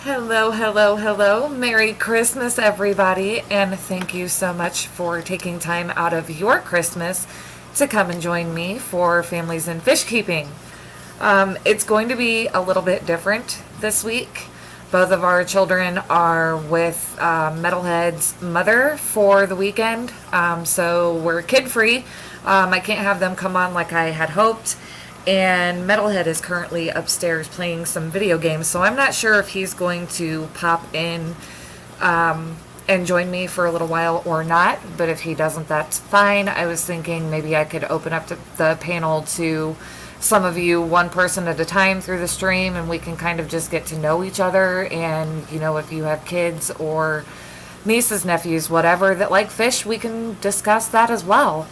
Hello, hello, hello. Merry Christmas, everybody, and thank you so much for taking time out of your Christmas to come and join me for Families in Fishkeeping. It's going to be a little bit different this week. Both of our children are with MetalheaD's mother for the weekend, so we're kid free. I can't have them come on like I had hoped, and MetalheaD is currently upstairs playing some video games, so I'm not sure if he's going to pop in and join me for a little while or not, but if he doesn't, that's fine. I was thinking maybe I could open up the panel to some of you one person at a time through the stream, and we can kind of just get to know each other. And if you have kids or nieces, nephews, whatever that like fish, we can discuss that as well.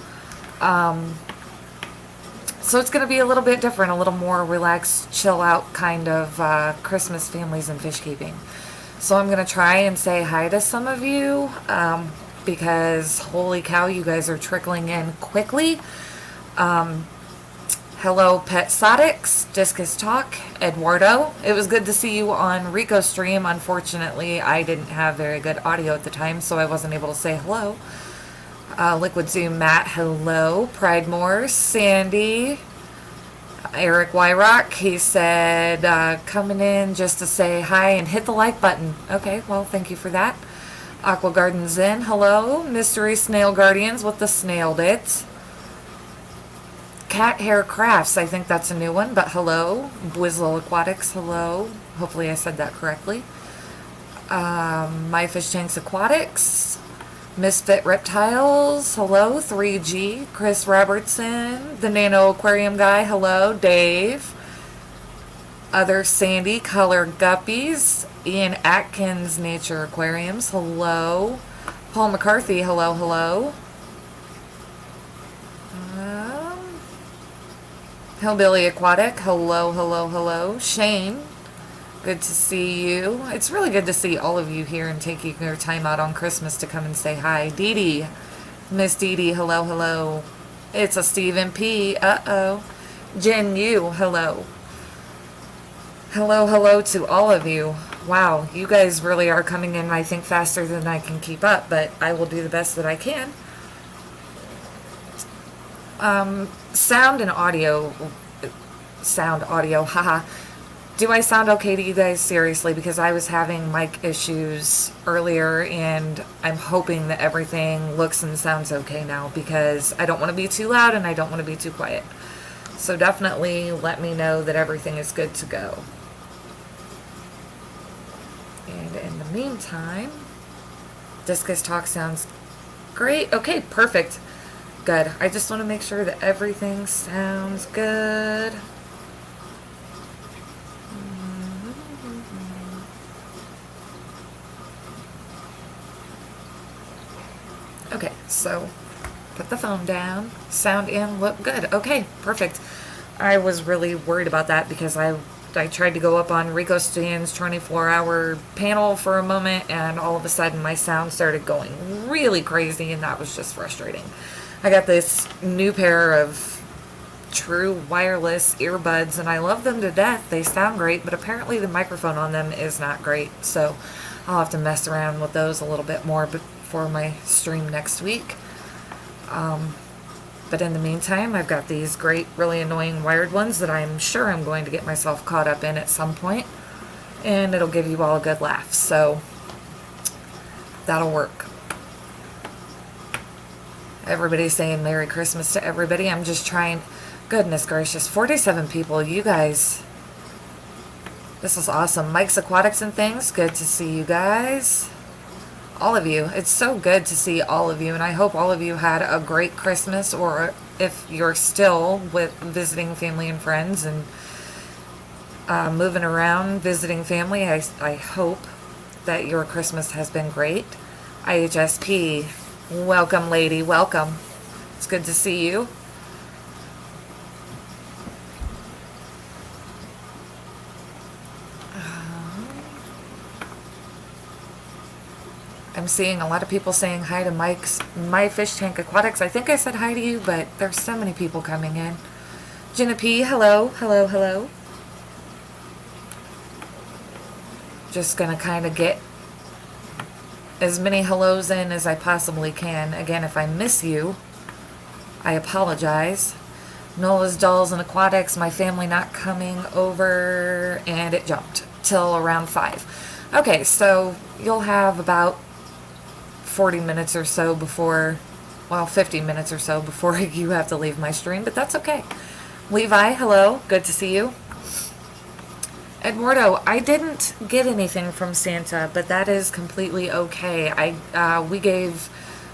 So it's going to be a little bit different, a little more relaxed, chill out kind of Christmas Families and Fishkeeping. So I'm going to try and say hi to some of you because holy cow, you guys are trickling in quickly. Hello, Pet Sodix, Discus Talk, Eduardo. It was good to see you on Rico's stream. Unfortunately, I didn't have very good audio at the time, so I wasn't able to say hello. Liquid Zoom Matt, hello. Pridemore, Sandy, Eric Wyrock, he said, coming in just to say hi and hit the like button. Okay, well, thank you for that. Aqua Garden Zen, hello. Mystery Snail Guardians with the snailed it. Cat Hair Crafts, I think that's a new one, but hello. Bwizzle Aquatics, hello. Hopefully I said that correctly. My Fish Tanks Aquatics. Misfit Reptiles, hello. 3G, Chris Robertson, the Nano Aquarium guy, hello. Dave, other Sandy, Color Guppies, Ian Atkins, Nature Aquariums, hello. Paul McCarthy, hello, hello. Hillbilly Aquatic, hello, hello, hello. Shane, good to see you. It's really good to see all of you here and taking your time out on Christmas to come and say hi. Dee Dee, Miss Dee Dee, hello, hello. It's a Stephen P. Uh-oh. Jen Yu, hello. Hello, hello to all of you. Wow, you guys really are coming in, I think, faster than I can keep up, but I will do the best that I can. Sound audio, haha. Do I sound okay to you guys? Seriously, because I was having mic issues earlier, and I'm hoping that everything looks and sounds okay now, because I don't want to be too loud and I don't want to be too quiet. So definitely let me know that everything is good to go. And in the meantime, Discus Talk sounds great. Okay, perfect. Good. I just want to make sure that everything sounds good. Okay, so put the phone down, sound in, look good. Okay, perfect. I was really worried about that because I tried to go up on Rico Stan's 24-hour panel for a moment, and all of a sudden my sound started going really crazy, and that was just frustrating. I got this new pair of true wireless earbuds, and I love them to death. They sound great, but apparently the microphone on them is not great, so I'll have to mess around with those a little bit more before my stream next week. But in the meantime, I've got these great, really annoying wired ones that I'm sure I'm going to get myself caught up in at some point, and it'll give you all a good laugh, so that'll work. Everybody's saying Merry Christmas to everybody. I'm just trying. Goodness gracious, 47 people. You guys, this is awesome. Mike's Aquatics and Things, good to see you guys. All of you. It's so good to see all of you, and I hope all of you had a great Christmas, or if you're still visiting family and friends and moving around visiting family, I hope that your Christmas has been great. IHSP, welcome, lady, welcome. It's good to see you. I'm seeing a lot of people saying hi to My Fish Tank Aquatics. I think I said hi to you, but there's so many people coming in. Jenna P, hello, hello, hello. Just gonna kind of get as many hellos in as I possibly can. Again, if I miss you, I apologize. Nola's Dolls and Aquatics, my family not coming over, and it jumped till around 5. Okay, so you'll have about 40 minutes or so before, well, 50 minutes or so before you have to leave my stream, but that's okay. Levi, hello, good to see you. Eduardo, I didn't get anything from Santa, but that is completely okay. We gave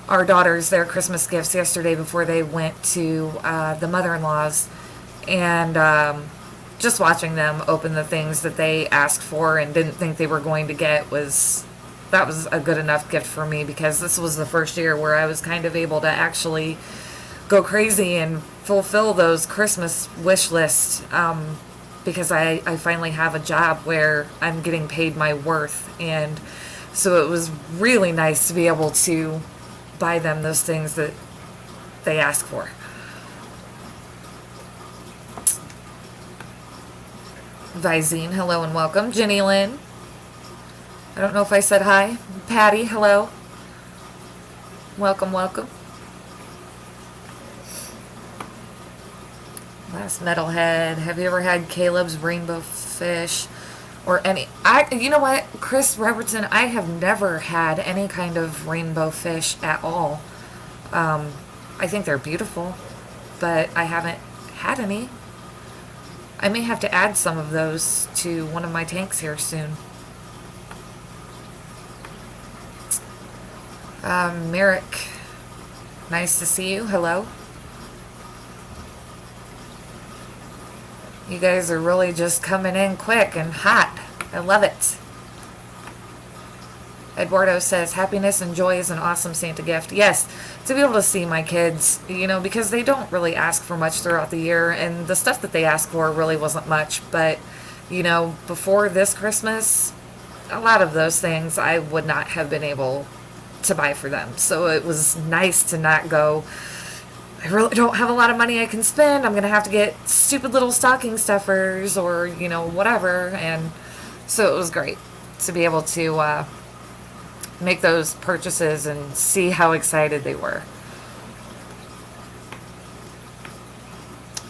our daughters their Christmas gifts yesterday before they went to the mother-in-law's, and just watching them open the things that they asked for and didn't think they were going to get was a good enough gift for me, because this was the first year where I was kind of able to actually go crazy and fulfill those Christmas wish lists, because I finally have a job where I'm getting paid my worth, and so it was really nice to be able to buy them those things that they ask for. Visine, hello and welcome. Jenny Lynn, I don't know if I said hi. Patty, hello. Welcome, welcome. Last Metalhead, have you ever had Caleb's rainbow fish or any? You know what, Chris Robertson, I have never had any kind of rainbow fish at all. I think they're beautiful, but I haven't had any. I may have to add some of those to one of my tanks here soon. Merrick, nice to see you. Hello. You guys are really just coming in quick and hot. I love it. Eduardo says, happiness and joy is an awesome Santa gift. Yes, to be able to see my kids, because they don't really ask for much throughout the year, and the stuff that they ask for really wasn't much. But, before this Christmas, a lot of those things I would not have been able to buy for them. So it was nice to not go, I really don't have a lot of money I can spend. I'm going to have to get stupid little stocking stuffers or, whatever. And so it was great to be able to make those purchases and see how excited they were.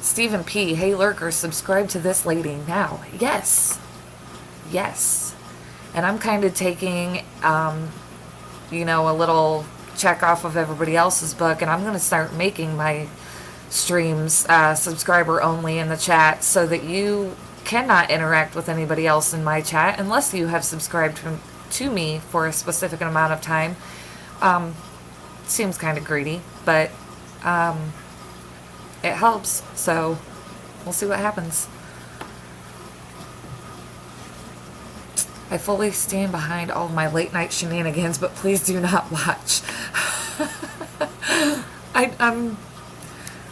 Stephen P. Hey, lurkers, subscribe to this lady now. Yes. Yes. And I'm kind of taking, a little check off of everybody else's book, and I'm going to start making my streams subscriber only in the chat, so that you cannot interact with anybody else in my chat unless you have subscribed to me for a specific amount of time. Seems kind of greedy, but it helps, so we'll see what happens. I fully stand behind all of my late night shenanigans, but please do not watch.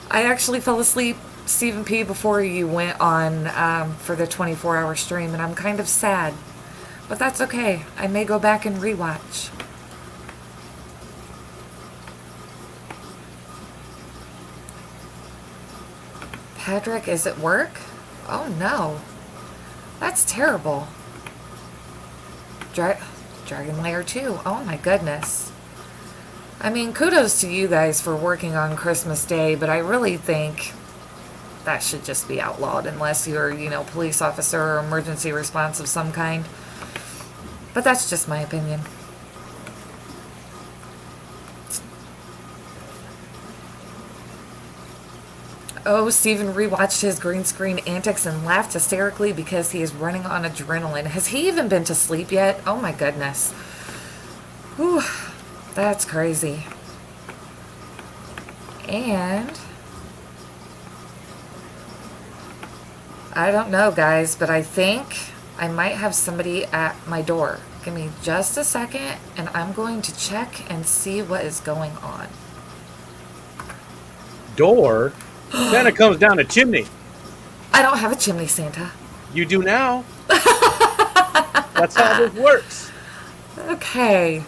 I actually fell asleep, Stephen P., before you went on for the 24-hour stream, and I'm kind of sad. But that's okay. I may go back and rewatch. Patrick is at work? Oh no. That's terrible. Dragon Lair 2. Oh my goodness. I mean, kudos to you guys for working on Christmas Day, but I really think that should just be outlawed unless you're, police officer or emergency response of some kind. But that's just my opinion. Oh, Steven rewatched his green screen antics and laughed hysterically because he is running on adrenaline. Has he even been to sleep yet? Oh my goodness. Whew, that's crazy. And I don't know, guys, but I think I might have somebody at my door. Give me just a second, and I'm going to check and see what is going on. Door? Santa comes down a chimney. I don't have a chimney, Santa. You do now. That's how this works. Okay.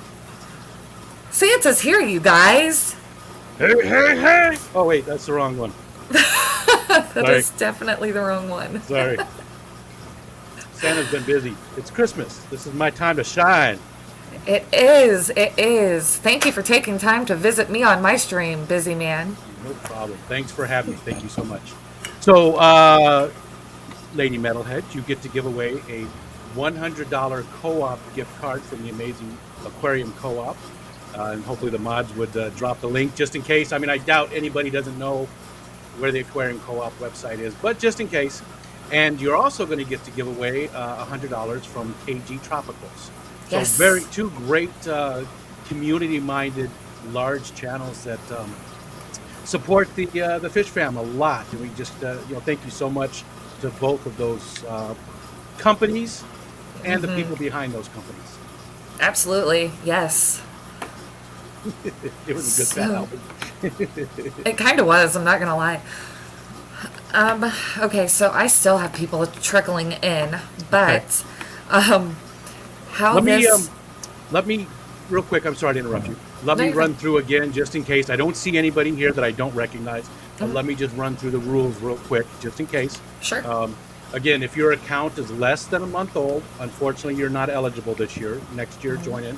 Santa's here, you guys. Hey, hey, hey. Oh, wait, that's the wrong one. That is definitely the wrong one. Sorry. Santa's been busy. It's Christmas. This is my time to shine. It is. It is. Thank you for taking time to visit me on my stream, busy man. No problem. Thanks for having me. Thank you so much. So, Lady Metalhead, you get to give away a $100 co-op gift card from the amazing Aquarium Co-op. And hopefully the mods would drop the link just in case. I mean, I doubt anybody doesn't know where the Aquarium Co-op website is, but just in case. And you're also going to get to give away $100 from KG Tropicals. So Yes. two great community-minded large channels that support the fish fam a lot. And we just thank you so much to both of those companies and the people behind those companies. Absolutely. Yes. It was a good fat album. It kind of was. I'm not going to lie. Okay, so I still have people trickling in, but how Let me real quick. I'm sorry to interrupt you. Let No, me you're run fine. through again just in case. I don't see anybody here that I don't recognize. But let me just run through the rules real quick just in case. Sure. Again, if your account is less than a month old, unfortunately, you're not eligible this year. Next year, join in.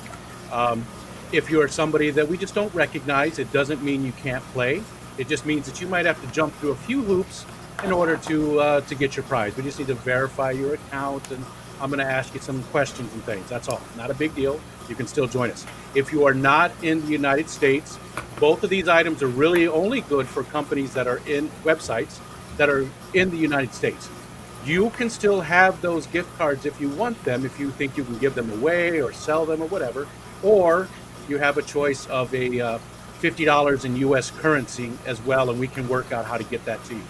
If you're somebody that we just don't recognize, it doesn't mean you can't play. It just means that you might have to jump through a few hoops in order to get your prize. We just need to verify your account, and I'm going to ask you some questions and things. That's all. Not a big deal. You can still join us. If you are not in the United States, both of these items are really only good for companies that are in websites that are in the United States. You can still have those gift cards if you want them, if you think you can give them away or sell them or whatever, or you have a choice of a $50 in U.S. currency as well, and we can work out how to get that to you.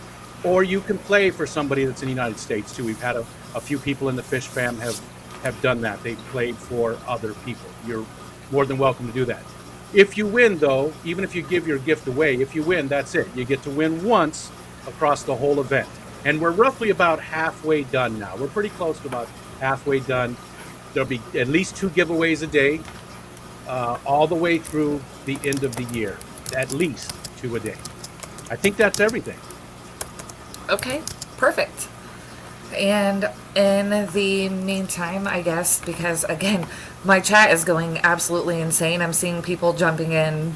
Or you can play for somebody that's in the United States too. We've had a few people in the Fish Fam have done that. They've played for other people. You're more than welcome to do that. If you win, though, even if you give your gift away, if you win, that's it. You get to win once across the whole event. And we're roughly about halfway done now. We're pretty close to about halfway done. There'll be at least 2 giveaways a day, all the way through the end of the year. At least 2 a day. I think that's everything. Okay, perfect. And in the meantime, I guess, because again, my chat is going absolutely insane. I'm seeing people jumping in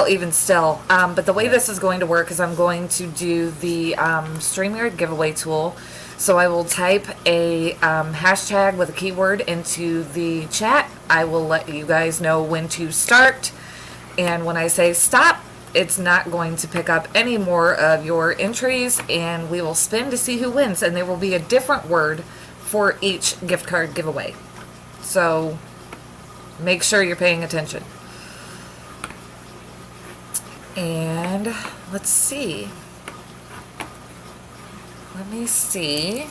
even still. But the way this is going to work is I'm going to do the StreamYard giveaway tool. So I will type a hashtag with a keyword into the chat. I will let you guys know when to start. And when I say stop, it's not going to pick up any more of your entries, and we will spin to see who wins. And there will be a different word for each gift card giveaway. So make sure you're paying attention. And let's see. Let me see.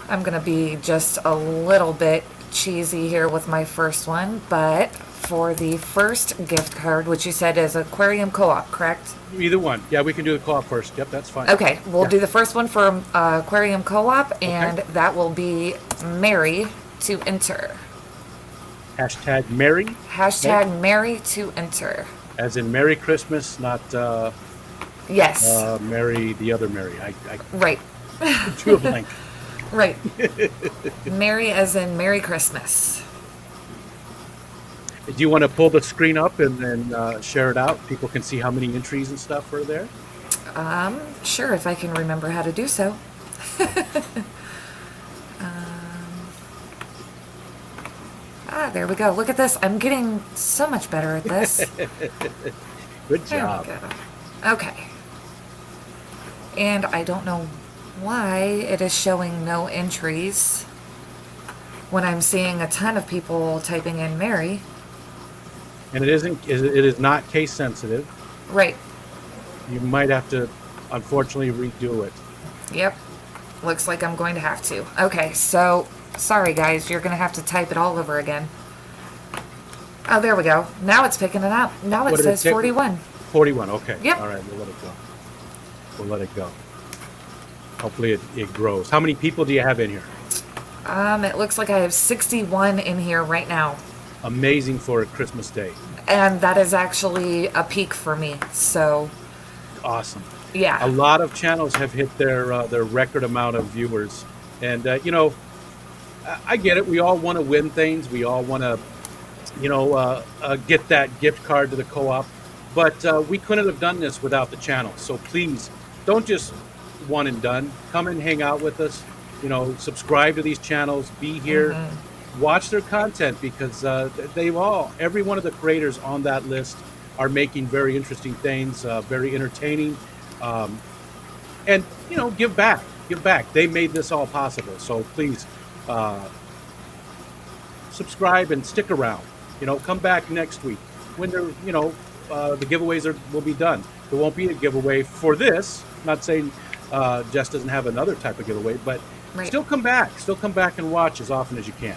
I'm going to be just a little bit cheesy here with my first one, but for the first gift card, which you said is Aquarium Co-op, correct? Either one. Yeah, we can do the co-op first. Yep, that's fine. Okay, we'll Yeah. do the first one for Aquarium Co-op, and that will be Mary to enter. Hashtag Merry, Hashtag Mary to enter. as in Merry Christmas, not Yes, Mary, the other Mary. I right, drew a blank. right. Mary as in Merry Christmas. Do you want to pull the screen up and then share it out? People can see how many entries and stuff are there. Sure, if I can remember how to do so. There we go. Look at this. I'm getting so much better at this. Good There job. we go. Okay. And I don't know why it is showing no entries when I'm seeing a ton of people typing in Mary. And it is not case sensitive. Right. You might have to, unfortunately, redo it. Yep. Looks like I'm going to have to. Okay, so sorry guys, you're going to have to type it all over again. Oh, there we go. Now it's picking it up. Now it What did it says take? 41. 41. Okay. Yep. All right. We'll let it go. We'll let it go. Hopefully it grows. How many people do you have in here? It looks like I have 61 in here right now. Amazing for a Christmas day. And that is actually a peak for me. So, Awesome. Yeah. A lot of channels have hit their record amount of viewers, and I get it. We all want to win things. We all want to get that gift card to the co-op, but we couldn't have done this without the channel. So please don't just one and done. Come and hang out with us. Subscribe to these channels. Be here. Watch their content, because every one of the creators on that list are making very interesting things, very entertaining, and give back. Give back. They made this all possible. So please subscribe and stick around. Come back next week when the giveaways will be done. There won't be a giveaway for this. Not saying Jess doesn't have another type of giveaway, but Right. still come back. Still come back and watch as often as you can.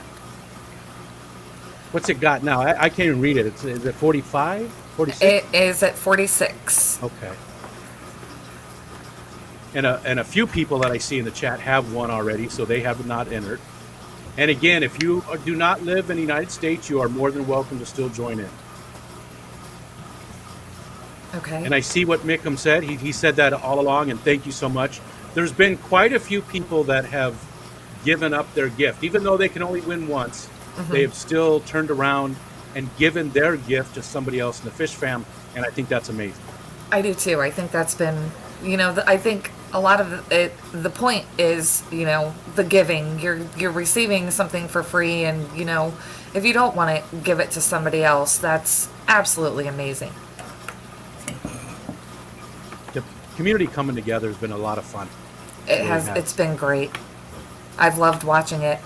What's it got now? I can't even read it. Is it 45? 46? It is at 46. Okay. And a few people that I see in the chat have won already, so they have not entered. And again, if you do not live in the United States, you are more than welcome to still join in. Okay. And I see what Mickham said. He said that all along, and thank you so much. There's been quite a few people that have given up their gift. Even though they can only win once, they have still turned around and given their gift to somebody else in the Fish fam, and I think that's amazing. I do too. I think that's been, I think a lot of it, the point is, the giving. You're receiving something for free, and, if you don't want to give it to somebody else, that's absolutely amazing. The community coming together has been a lot of fun. It has. It's been great. I've loved watching it.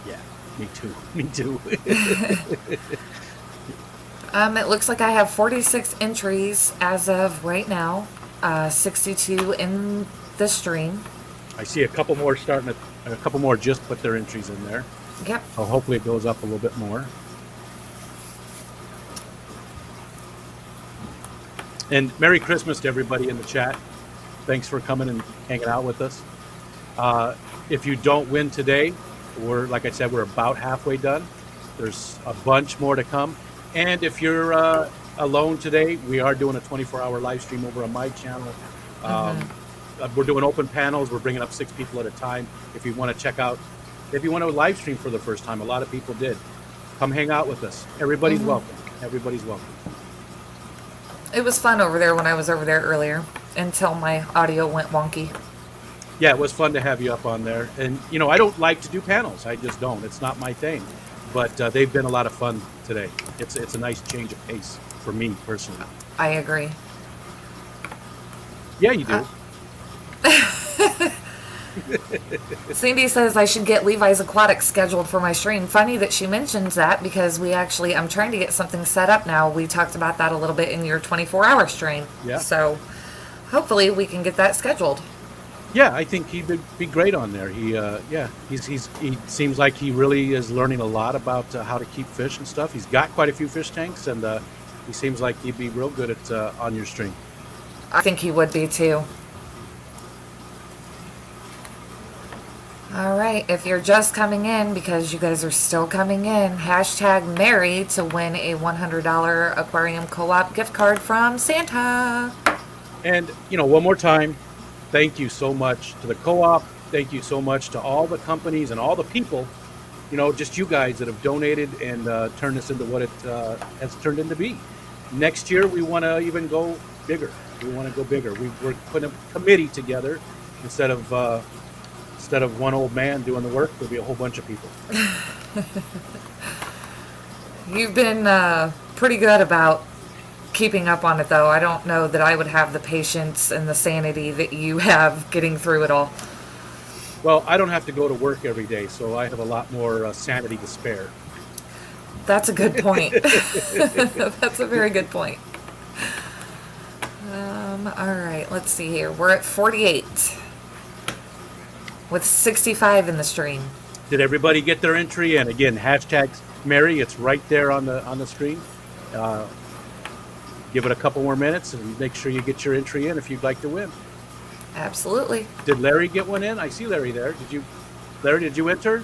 Yeah, me too. Me too. It looks like I have 46 entries as of right now, 62 in the stream. I see a couple more just put their entries in there. Yep. So hopefully it goes up a little bit more. And Merry Christmas to everybody in the chat. Thanks for coming and hanging out with us. If you don't win today, like I said, we're about halfway done. There's a bunch more to come. And if you're alone today, we are doing a 24-hour live stream over on my channel. We're doing open panels. We're bringing up 6 people at a time. If you want to live stream for the first time, a lot of people did. Come hang out with us. Everybody's welcome. Everybody's welcome. It was fun over there when I was over there earlier, until my audio went wonky. Yeah, it was fun to have you up on there. And, I don't like to do panels. I just don't. It's not my thing. But they've been a lot of fun today. It's a nice change of pace for me personally. I agree. Yeah, you do. Cindy says I should get Levi's Aquatics scheduled for my stream. Funny that she mentions that, because I'm trying to get something set up now. We talked about that a little bit in your 24-hour stream. Yeah. So hopefully we can get that scheduled. Yeah, I think he would be great on there. He seems like he really is learning a lot about how to keep fish and stuff. He's got quite a few fish tanks, and he seems like he'd be real good at on your stream. I think he would be too. All right, if you're just coming in, because you guys are still coming in, hashtag Mary to win a $100 aquarium co-op gift card from Santa. And, one more time, thank you so much to the co-op. Thank you so much to all the companies and all the people, just you guys that have donated and turned this into what it has turned into be. Next year, we want to even go bigger. We're putting a committee together instead of one old man doing the work. There'll be a whole bunch of people. You've been pretty good about keeping up on it, though. I don't know that I would have the patience and the sanity that you have getting through it all. Well, I don't have to go to work every day, so I have a lot more sanity to spare. That's a good point. That's a very good point. All right, let's see here. We're at 48 with 65 in the stream. Did everybody get their entry? And again, hashtag Mary. It's right there on the screen. Give it a couple more minutes and make sure you get your entry in if you'd like to win. Absolutely. Did Larry get one in? I see Larry there. Larry, did you enter?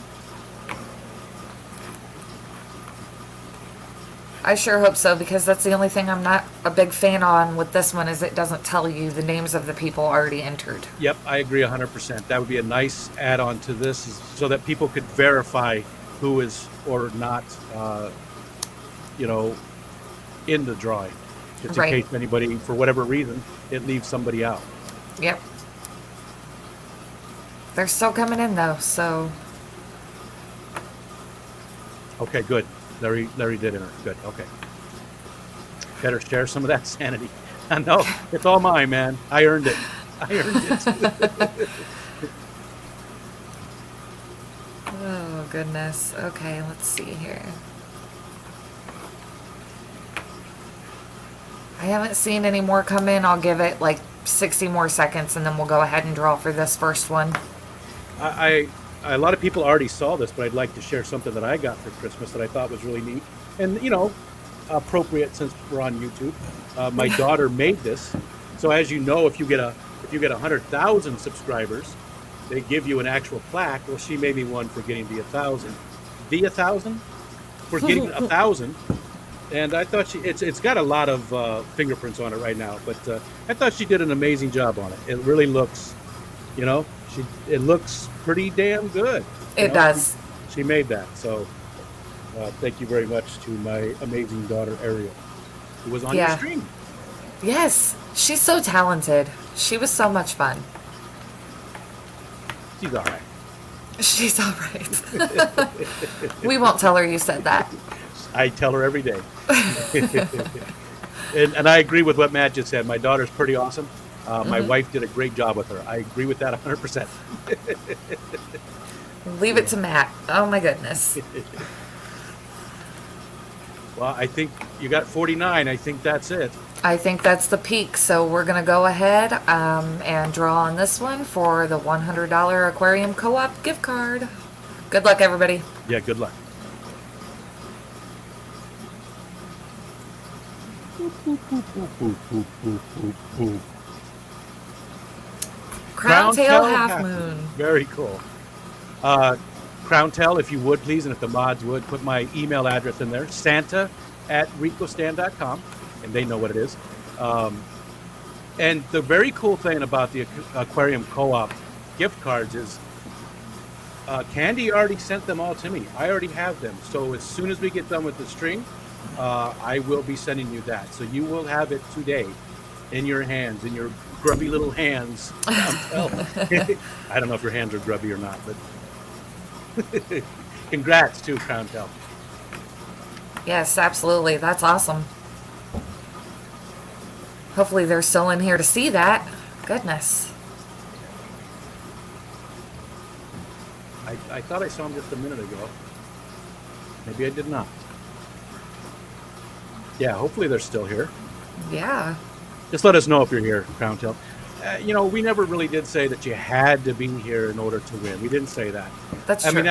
I sure hope so, because that's the only thing I'm not a big fan on with this one is it doesn't tell you the names of the people already entered. Yep, I agree 100%. That would be a nice add-on to this, so that people could verify who is or not, you know, in the drawing. Just in Right. case anybody, for whatever reason, it leaves somebody out. Yep. They're still coming in though, so Okay, good. Larry did enter. Good. Okay. Better share some of that sanity. I know. It's all mine, man. I earned it. I earned it. oh goodness. Okay, let's see here. I haven't seen any more come in. I'll give it like 60 more seconds and then we'll go ahead and draw for this first one. A lot of people already saw this, but I'd like to share something that I got for Christmas that I thought was really neat, and appropriate since we're on YouTube. My daughter made this, so as you know, if you get 100,000 subscribers, they give you an actual plaque. Well, she made me one for getting the 1,000, for getting 1,000, and I thought it's got a lot of fingerprints on it right now, but I thought she did an amazing job on it. It really looks, it looks pretty damn good. It does. She made that. So thank you very much to my amazing daughter, Ariel, who was on your stream. Yes. She's so talented. She was so much fun. She's all right. She's all right. We won't tell her you said that. I tell her every day. and I agree with what Matt just said. My daughter's pretty awesome. My wife did a great job with her. I agree with that 100%. Leave it to Matt. Oh my goodness. Well, I think you got 49. I think that's it. I think that's the peak. So we're going to go ahead and draw on this one for the $100 Aquarium Co-op gift card. Good luck, everybody. Yeah, good luck. Crown Tail Half Moon. Very cool. Crown Tail, if you would, please, and if the mods would, put my email address in there, santa@ricostand.com, and they know what it is. And the very cool thing about the Aquarium Co-op gift cards is Candy already sent them all to me. I already have them. So as soon as we get done with the stream, I will be sending you that. So you will have it today in your hands, in your grubby little hands. I don't know if your hands are grubby or not, but congrats to Crown Tail. Yes, absolutely. That's awesome. Hopefully they're still in here to see that. Goodness. I thought I saw him just a minute ago. Maybe I did not. Yeah, hopefully they're still here. Yeah. Just let us know if you're here, Crown Tail. We never really did say that you had to be here in order to win. We didn't say that. That's true. I mean,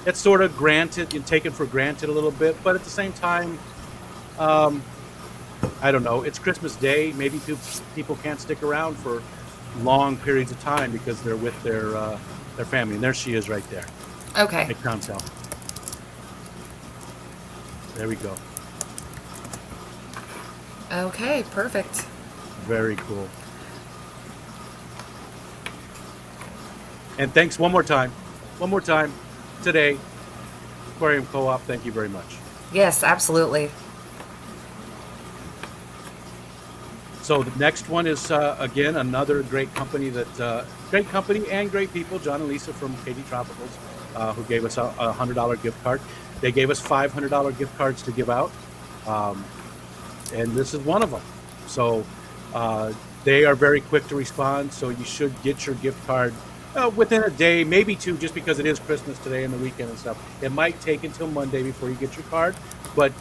that's sort of granted, you take it for granted a little bit, but at the same time, I don't know. It's Christmas Day. Maybe people can't stick around for long periods of time because they're with their family. And there she is right there. Okay. Hey, Crown Tail. There we go. Okay, perfect. Very cool. And thanks one more time today, Aquarium Co-op. Thank you very much. Yes, absolutely. So the next one is again another great company great company and great people. John and Lisa from KD Tropicals, who gave us a $100 gift card. They gave us $500 gift cards to give out, and this is one of them. So they are very quick to respond. So you should get your gift card within a day, maybe two, just because it is Christmas today and the weekend and stuff. It might take until Monday before you get your card, but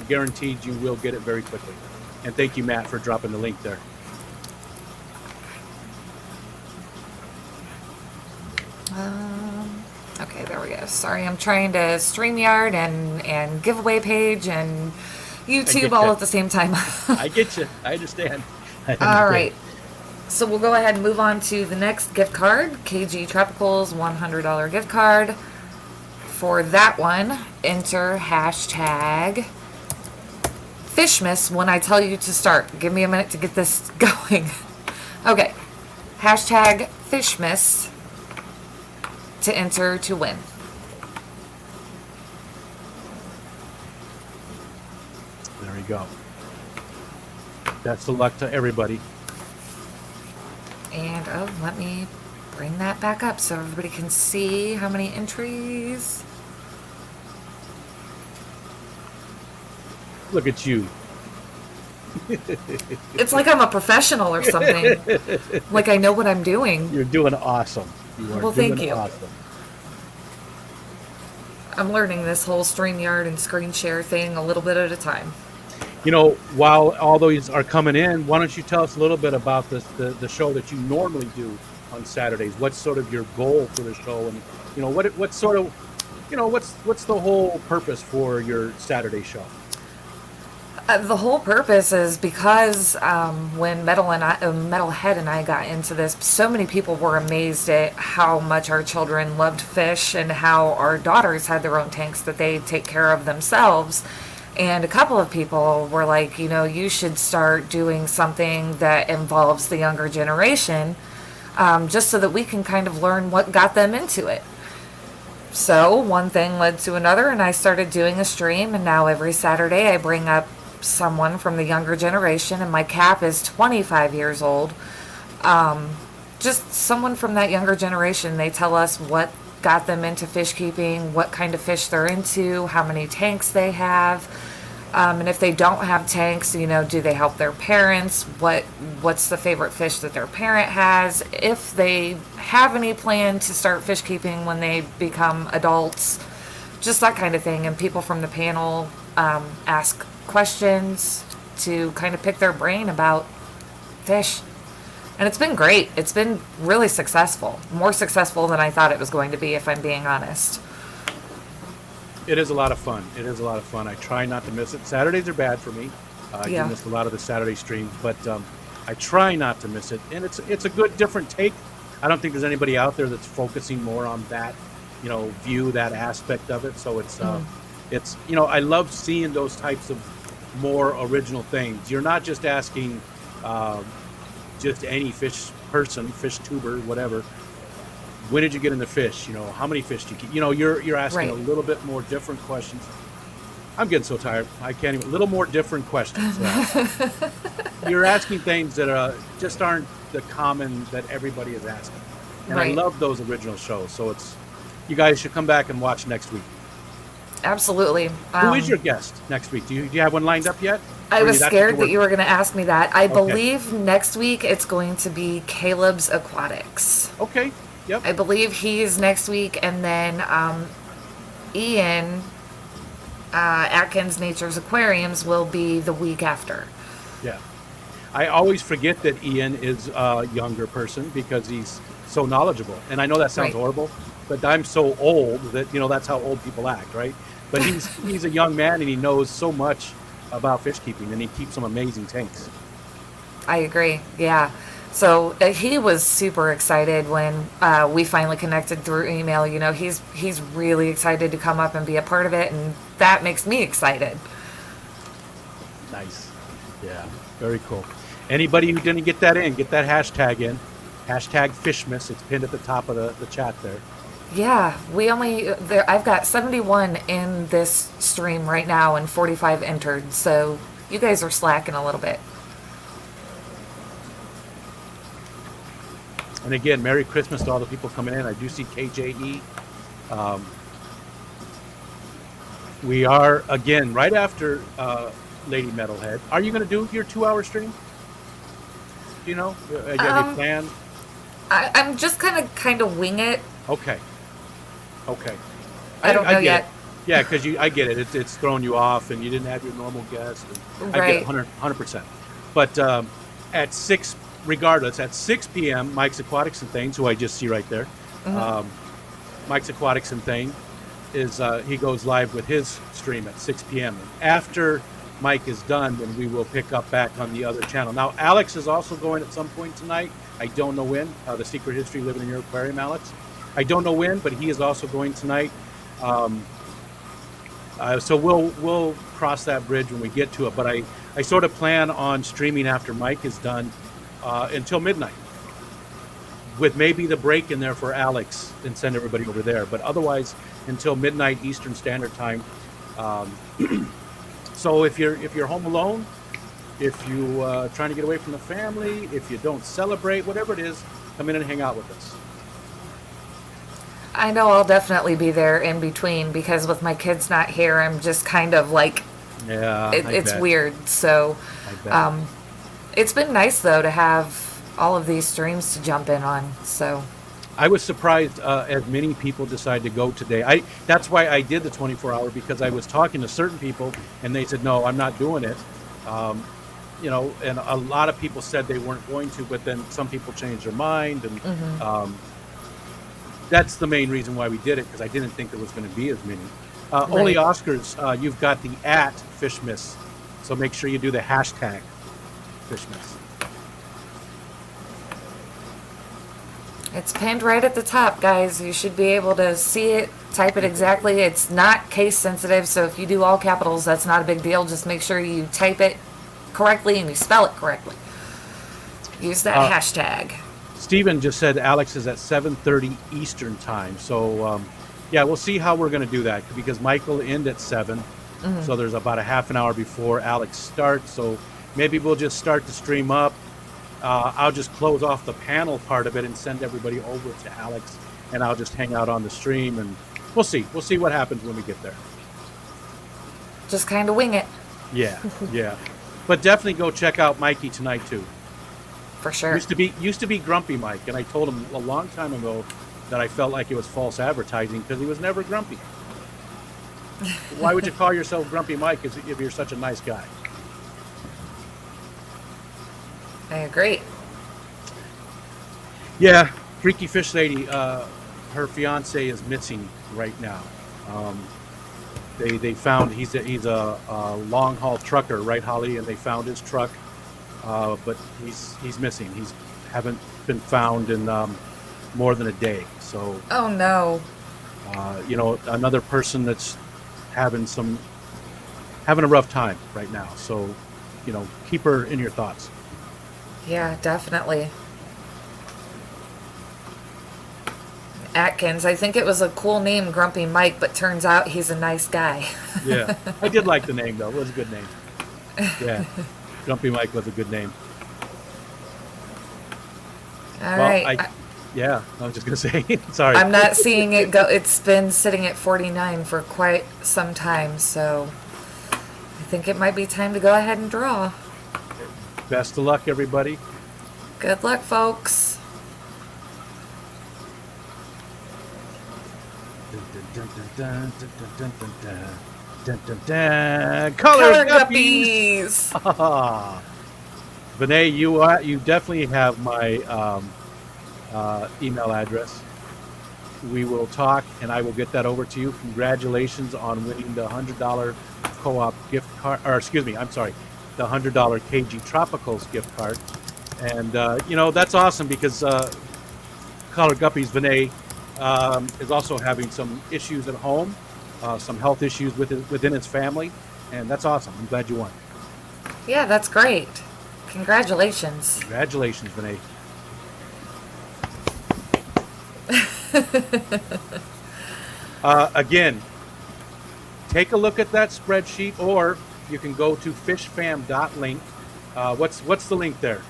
guaranteed you will get it very quickly. And thank you, Matt, for dropping the link there. Okay, there we go. Sorry, I'm trying to StreamYard and giveaway page and YouTube all at the same time. I get you. I understand. All right. So we'll go ahead and move on to the next gift card, KG Tropicals $100 gift card. For that one, enter hashtag Fishmas when I tell you to start. Give me a minute to get this going. Okay. Hashtag Fishmas to enter to win. There you go. Best of luck to everybody. And let me bring that back up so everybody can see how many entries. Look at you. It's like I'm a professional or something. Like I know what I'm doing. You're doing awesome. You are Well, doing thank you. awesome. I'm learning this whole StreamYard and screen share thing a little bit at a time. You know, while all those are coming in, why don't you tell us a little bit about the show that you normally do on Saturdays? What's sort of your goal for the show, and you know what sort of, you know, what's the whole purpose for your Saturday show? The whole purpose is because when MetalheaD and I got into this, so many people were amazed at how much our children loved fish and how our daughters had their own tanks that they take care of themselves. And a couple of people were like, you know, you should start doing something that involves the younger generation, just so that we can kind of learn what got them into it. So one thing led to another, and I started doing a stream, and now every Saturday I bring up someone from the younger generation, and my cap is 25 years old. Just someone from that younger generation. They tell us what got them into fish keeping, what kind of fish they're into, how many tanks they have, and if they don't have tanks, you know, do they help their parents? What's the favorite fish that their parent has? If they have any plan to start fish keeping when they become adults, just that kind of thing. And people from the panel ask questions to kind of pick their brain about fish. And it's been great. It's been really successful. More successful than I thought it was going to be, if I'm being honest. It is a lot of fun. It is a lot of fun. I try not to miss it. Saturdays are bad for me. I do miss a lot of the Saturday streams, but I try not to miss it. And it's a good, different take. I don't think there's anybody out there that's focusing more on that, you know, view, that aspect of it. So it's, you know, I love seeing those types of more original things. You're not just asking just any fish person, fish tuber, whatever. When did you get into fish? You know, how many fish do you keep? You know, you're asking a little bit more different questions. I'm getting so tired. I can't even. A little more different questions. You're asking things that just aren't the common that everybody is asking. And I love those original shows. So you guys should come back and watch next week. Absolutely. Who is your guest next week? Do you have one lined up yet? I was scared that you were going to ask me that. I believe next week it's going to be Caleb's Aquatics. Okay. Yep. I believe he's next week, and then Ian Atkins Nature's Aquariums will be the week after. Yeah. I always forget that Ian is a younger person because he's so knowledgeable. And I know that sounds horrible, but I'm so old that, you know, that's how old people act, right? But he's a young man, and he knows so much about fish keeping, and he keeps some amazing tanks. I agree. Yeah. So he was super excited when we finally connected through email. You know, he's really excited to come up and be a part of it, and that makes me excited. Nice. Yeah. Very cool. Anybody who didn't get that in, get that hashtag in. Hashtag Fishmas. It's pinned at the top of the chat there. Yeah, I've got 71 in this stream right now and 45 entered, so you guys are slacking a little bit. And again, Merry Christmas to all the people coming in. I do see KJE. We are, again, right after Lady MetalheaD. Are you going to do your 2-hour stream? Do you know? Have you planned? I'm just kind of wing it. Okay. I don't know yet. Yeah, because I get it. It's throwing you off, and you didn't have your normal guest. And I get it 100%. But at 6, regardless, at 6 p.m., Mike's Aquatics and Things, who I just see right there, Mike's Aquatics and Thing, is he goes live with his stream at 6 p.m. And after Mike is done, then we will pick up back on the other channel. Now, Alex is also going at some point tonight. I don't know when. The Secret History Living in Your Aquarium, Alex. I don't know when, but he is also going tonight. So we'll cross that bridge when we get to it. But I sort of plan on streaming after Mike is done until midnight, with maybe the break in there for Alex and send everybody over there. But otherwise, until midnight Eastern Standard Time. Um, so if you're home alone, if you trying to get away from the family, if you don't celebrate, whatever it is, come in and hang out with us. I know I'll definitely be there in between because with my kids not here, I'm just kind of like, Yeah, it's weird. So I bet. it's been nice though to have all of these streams to jump in on. So I was surprised as many people decided to go today. That's why I did the 24-hour, because I was talking to certain people and they said, no, I'm not doing it. Um, and a lot of people said they weren't going to, but then some people changed their mind. And that's the main reason why we did it, because I didn't think there was going to be as many. Only Oscars, you've got the @Fishmiss. So make sure you do the hashtag Fishmiss. it's pinned right at the top, guys. You should be able to see it, type it exactly. It's not case sensitive, so if you do all capitals, that's not a big deal. Just make sure you type it correctly and you spell it correctly. Use that hashtag. Steven just said Alex is at 7:30 Eastern time. So, yeah, we'll see how we're going to do that, because Mike will end at 7. So there's about a half an hour before Alex starts. So maybe we'll just start the stream up. I'll just close off the panel part of it and send everybody over to Alex, and I'll just hang out on the stream, and we'll see. We'll see what happens when we get there. Just kind of wing it. Yeah, yeah. But definitely go check out Mikey tonight too. For sure. Used to be Grumpy Mike, and I told him a long time ago that I felt like it was false advertising because he was never grumpy. Why would you call yourself Grumpy Mike if you're such a nice guy? I agree. Yeah, Freaky Fish Lady, her fiance is missing right now. They found he's a long haul trucker, right, Holly? And they found his truck, but he's missing. He's haven't been found in more than a day. So Oh no. Another person that's having a rough time right now. So keep her in your thoughts. Yeah, definitely. Atkins, I think it was a cool name, Grumpy Mike, but turns out he's a nice guy. Yeah, I did like the name though. It was a good name. Yeah, Grumpy Mike was a good name. All right. I was just gonna say. Sorry. I'm not seeing it go. It's been sitting at 49 for quite some time, so I think it might be time to go ahead and draw. Best of luck, everybody. Good luck, folks. Color Guppies. Vinay, you definitely have my email address. We will talk, and I will get that over to you. Congratulations on winning the $100 co-op gift card, or excuse me, I'm sorry, the $100 KG Tropicals gift card. And that's awesome, because Color Guppies Vinay is also having some issues at home, some health issues within his family, and that's awesome. I'm glad you won. Yeah, that's great. Congratulations. Congratulations, Vinay. Again, take a look at that spreadsheet, or you can go to fishfam.link. What's the link there?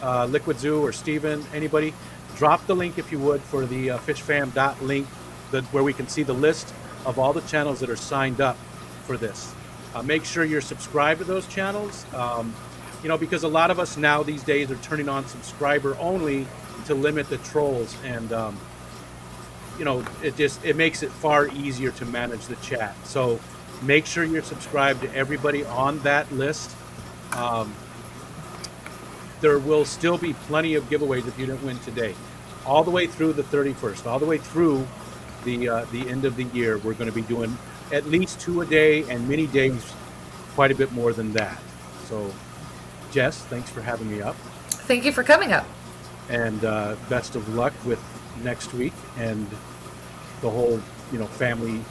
Liquid Zoo or Steven, anybody? Drop the link if you would for the fishfam.link, where we can see the list of all the channels that are signed up for this. Make sure you're subscribed to those channels, because a lot of us now these days are turning on subscriber only to limit the trolls, and it makes it far easier to manage the chat. So make sure you're subscribed to everybody on that list. There will still be plenty of giveaways if you didn't win today, all the way through the 31st, all the way through the end of the year. We're going to be doing at least 2 a day, and many days quite a bit more than that. So Jess, thanks for having me up. Thank you for coming up. And best of luck with next week and the whole family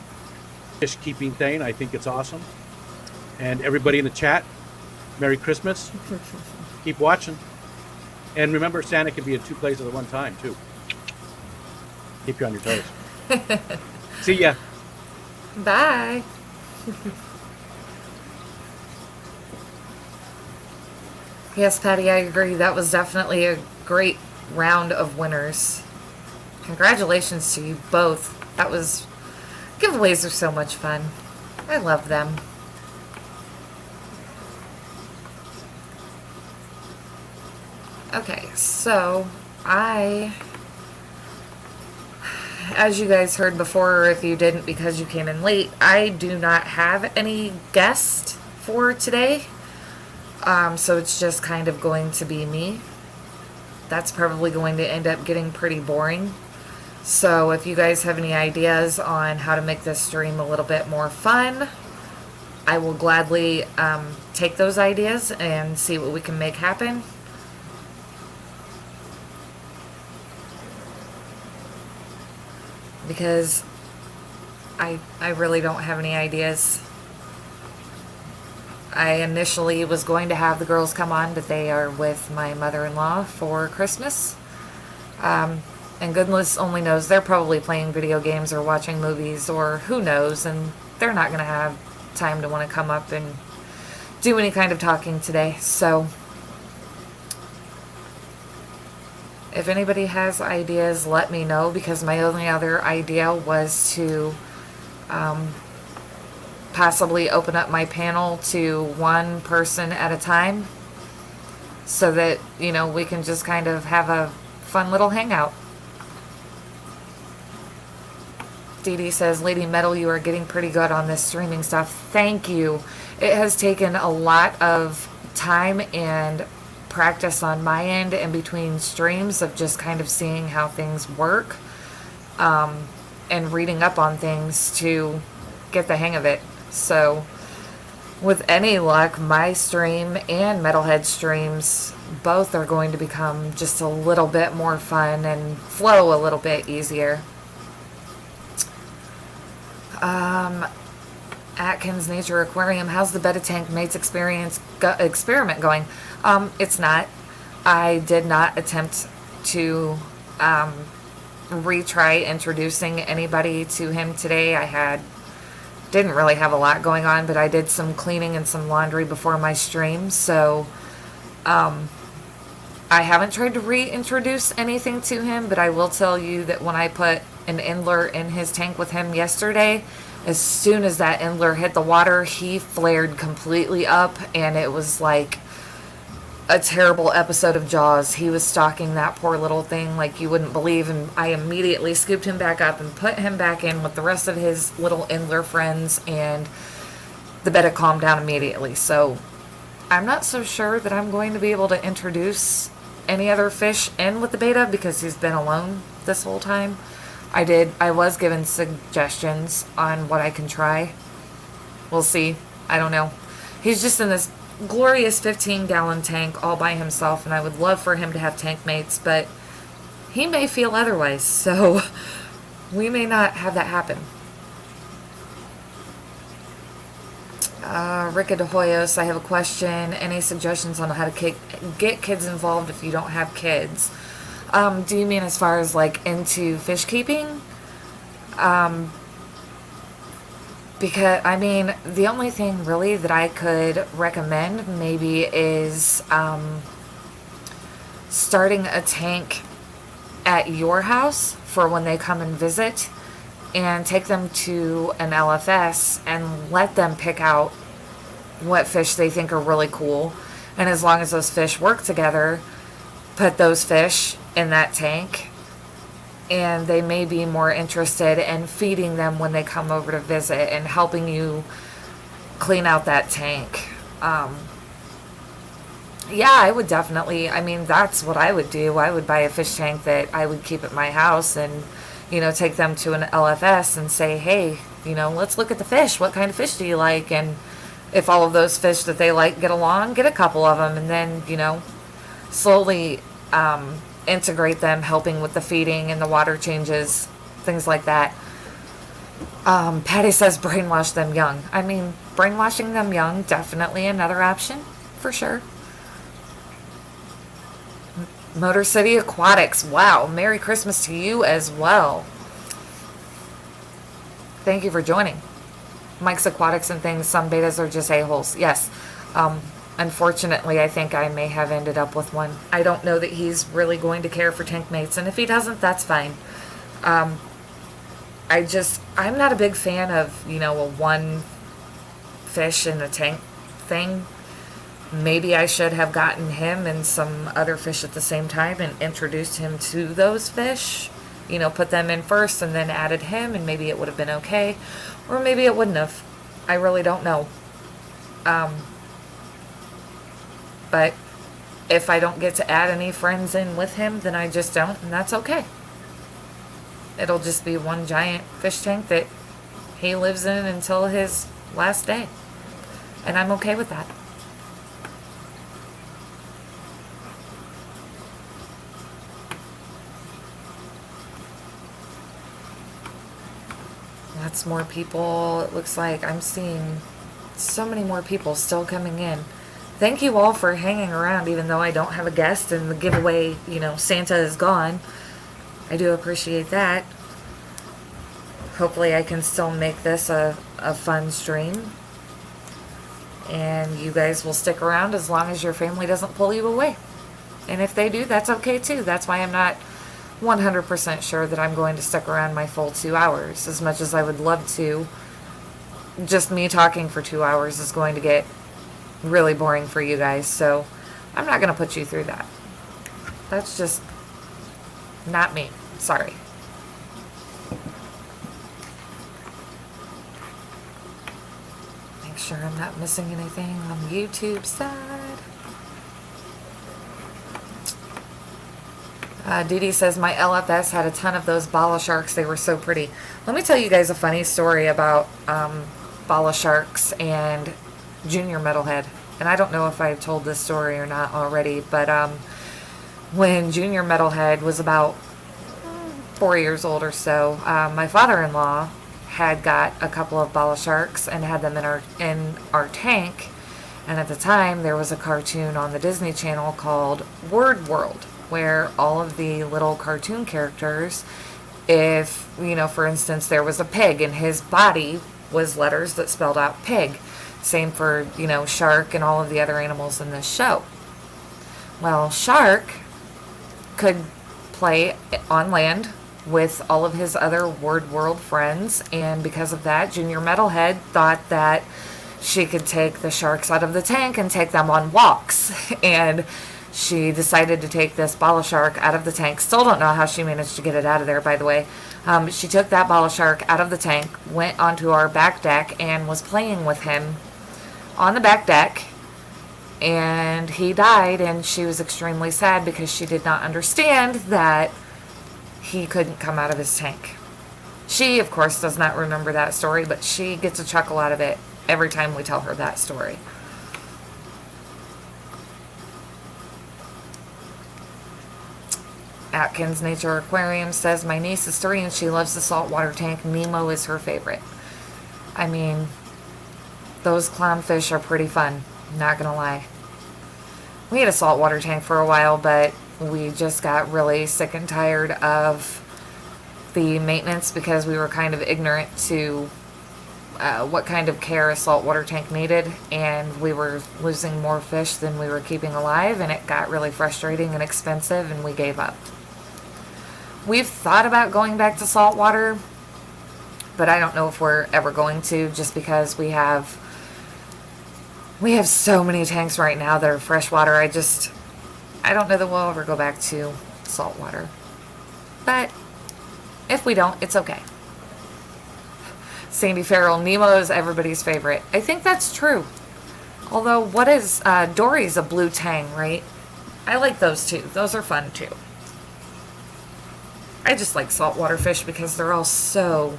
fish keeping thing. I think it's awesome. And everybody in the chat, Merry Christmas. Keep watching. And remember, Santa can be in two places at one time, too. Keep you on your toes. See ya. Bye. Yes, Patty, I agree. That was definitely a great round of winners. Congratulations to you both. Giveaways are so much fun. I love them. Okay, so as you guys heard before, or if you didn't because you came in late, I do not have any guests for today. So it's just kind of going to be me. That's probably going to end up getting pretty boring. So if you guys have any ideas on how to make this stream a little bit more fun, I will gladly take those ideas and see what we can make happen. Because I really don't have any ideas. I initially was going to have the girls come on, but they are with my mother-in-law for Christmas. And goodness only knows, they're probably playing video games or watching movies or who knows, and they're not going to have time to want to come up and do any kind of talking today. So if anybody has ideas, let me know, because my only other idea was to possibly open up my panel to one person at a time so that, we can just kind of have a fun little hangout. Dee Dee says, Lady Metal, you are getting pretty good on this streaming stuff. Thank you. It has taken a lot of time and practice on my end in between streams of just kind of seeing how things work and reading up on things to get the hang of it. So with any luck, my stream and MetalheaD streams both are going to become just a little bit more fun and flow a little bit easier. Atkins Nature Aquarium, how's the Betta Tank Mates experiment going? It's not. I did not attempt to retry introducing anybody to him today. Didn't really have a lot going on, but I did some cleaning and some laundry before my stream, so I haven't tried to reintroduce anything to him, but I will tell you that when I put an Endler in his tank with him yesterday, as soon as that Endler hit the water, he flared completely up, and it was like a terrible episode of Jaws. He was stalking that poor little thing like you wouldn't believe, and I immediately scooped him back up and put him back in with the rest of his little Endler friends, and the Betta calmed down immediately. So I'm not so sure that I'm going to be able to introduce any other fish in with the Betta because he's been alone this whole time. I was given suggestions on what I can try. We'll see. I don't know. He's just in this glorious 15-gallon tank all by himself, and I would love for him to have tank mates, but he may feel otherwise, so we may not have that happen. Rica de Hoyos, I have a question. Any suggestions on how to get kids involved if you don't have kids? Do you mean as far as like into fish keeping? Because, the only thing really that I could recommend maybe is starting a tank at your house for when they come and visit, and take them to an LFS and let them pick out what fish they think are really cool. And as long as those fish work together, put those fish in that tank, and they may be more interested in feeding them when they come over to visit and helping you clean out that tank. Yeah, I would definitely, that's what I would do. I would buy a fish tank that I would keep at my house and, take them to an LFS and say, hey, let's look at the fish. What kind of fish do you like? And if all of those fish that they like get along, get a couple of them, and then, slowly integrate them, helping with the feeding and the water changes, things like that. Patty says brainwash them young. I mean, brainwashing them young, definitely another option, for sure. Motor City Aquatics. Wow. Merry Christmas to you as well. Thank you for joining. Mike's Aquatics and things, some betas are just a-holes. Yes. Um, Unfortunately, I think I may have ended up with one. I don't know that he's really going to care for tank mates, and if he doesn't, that's fine. I'm not a big fan of, a one fish in a tank thing. Maybe I should have gotten him and some other fish at the same time and introduced him to those fish. Put them in first and then added him, and maybe it would have been okay. Or maybe it wouldn't have. I really don't know. But if I don't get to add any friends in with him, then I just don't, and that's okay. It'll just be one giant fish tank that he lives in until his last day. And I'm okay with that. Lots more people. It looks like I'm seeing so many more people still coming in. Thank you all for hanging around, even though I don't have a guest and the giveaway, Santa is gone. I do appreciate that. Hopefully I can still make this a fun stream. And you guys will stick around as long as your family doesn't pull you away. And if they do, that's okay too. That's why I'm not 100% sure that I'm going to stick around my full 2 hours. As much as I would love to, just me talking for 2 hours is going to get really boring for you guys. So I'm not going to put you through that. That's just not me. Sorry. Make sure I'm not missing anything on the YouTube side. Dee Dee says, my LFS had a ton of those bala sharks. They were so pretty. Let me tell you guys a funny story about bala sharks and Junior Metalhead. And I don't know if I've told this story or not already, but when Junior Metalhead was about 4 years old or so, my father-in-law had got a couple of bala sharks and had them in our tank. And at the time, there was a cartoon on the Disney Channel called Word World, where all of the little cartoon characters, if, for instance, there was a pig and his body was letters that spelled out pig. Same for, shark and all of the other animals in this show. Well, Shark could play on land with all of his other Word World friends, and because of that, Junior Metalhead thought that she could take the sharks out of the tank and take them on walks. And she decided to take this bala shark out of the tank. Still don't know how she managed to get it out of there, by the way. She took that bala shark out of the tank, went onto our back deck, and was playing with him on the back deck. And he died, and she was extremely sad because she did not understand that he couldn't come out of his tank. She, of course, does not remember that story, but she gets a chuckle out of it every time we tell her that story. Atkins Nature Aquarium says, my niece is 3 and she loves the saltwater tank. Nemo is her favorite. I mean, those clownfish are pretty fun, not gonna lie. We had a saltwater tank for a while, but we just got really sick and tired of the maintenance because we were kind of ignorant to what kind of care a saltwater tank needed, and we were losing more fish than we were keeping alive, and it got really frustrating and expensive, and we gave up. We've thought about going back to saltwater, but I don't know if we're ever going to, just because we have so many tanks right now that are freshwater. I don't know that we'll ever go back to saltwater. But if we don't, it's okay. Sandy Farrell, Nemo is everybody's favorite. I think that's true. Although, what is, Dory's a blue tang, right? I like those too. Those are fun too. I just like saltwater fish because they're all so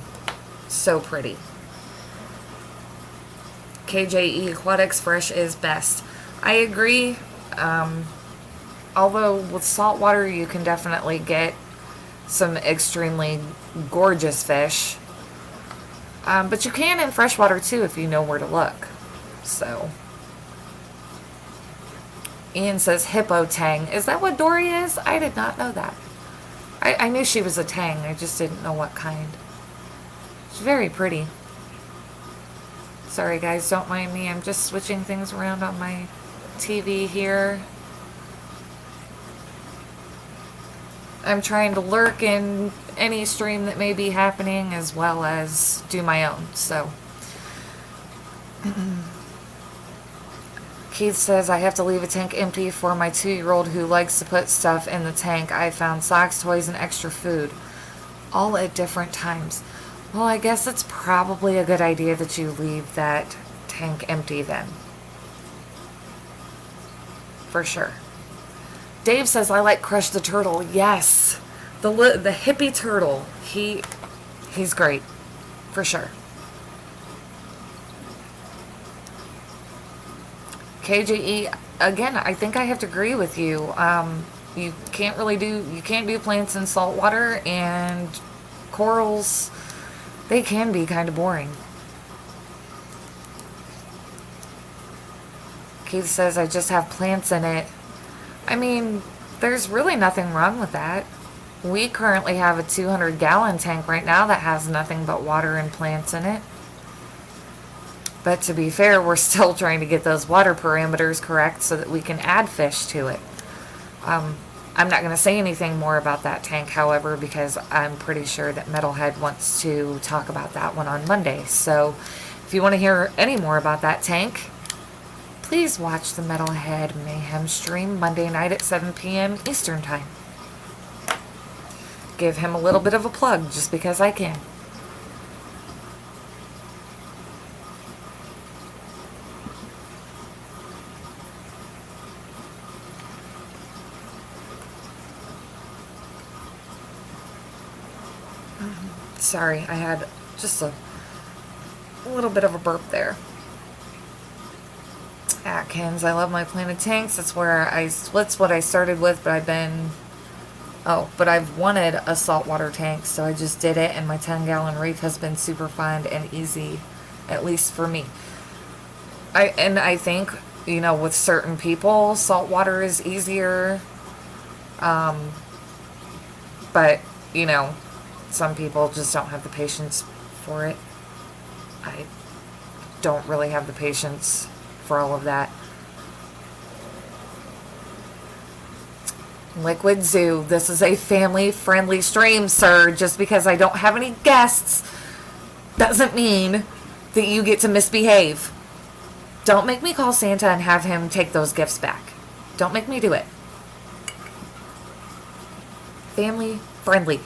pretty. KJE Aquatics, fresh is best. I agree. Although with saltwater you can definitely get some extremely gorgeous fish. But you can in freshwater too if you know where to look. So, Ian says hippo tang. Is that what Dory is? I did not know that. I knew she was a tang. I just didn't know what kind. She's very pretty. Sorry guys, don't mind me. I'm just switching things around on my TV here. I'm trying to lurk in any stream that may be happening as well as do my own. So Keith says I have to leave a tank empty for my 2-year-old who likes to put stuff in the tank. I found socks, toys, and extra food, all at different times. Well, I guess it's probably a good idea that you leave that tank empty then. For sure. Dave says I like Crush the Turtle. Yes, the hippie turtle. He's great, for sure. KJE, again, I think I have to agree with you. You can't do plants in salt water, and corals, they can be kind of boring. Keith says I just have plants in it. I mean, there's really nothing wrong with that. We currently have a 200-gallon tank right now that has nothing but water and plants in it. But to be fair, we're still trying to get those water parameters correct so that we can add fish to it. I'm not going to say anything more about that tank, however, because I'm pretty sure that MetalheaD wants to talk about that one on Monday. So if you want to hear any more about that tank, please watch the MetalheaD Mayhem stream Monday night at 7 p.m. Eastern Time. Give him a little bit of a plug just because I can. Sorry, I had just a little bit of a burp there. Atkins, I love my planted tanks. That's what I started with, but I've wanted a saltwater tank, so I just did it, and my 10-gallon reef has been super fun and easy, at least for me. I think, with certain people, saltwater is easier, but, some people just don't have the patience for it. I don't really have the patience for all of that. Liquid Zoo, this is a family-friendly stream, sir. Just because I don't have any guests doesn't mean that you get to misbehave. Don't make me call Santa and have him take those gifts back. Don't make me do it. Family-friendly.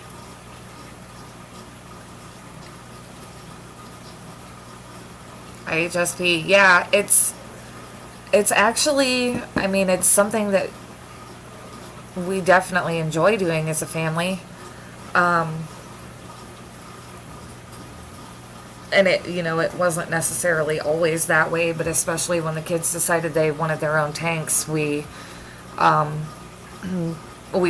IHSP, yeah, it's actually, it's something that we definitely enjoy doing as a family. And it wasn't necessarily always that way, but especially when the kids decided they wanted their own tanks, we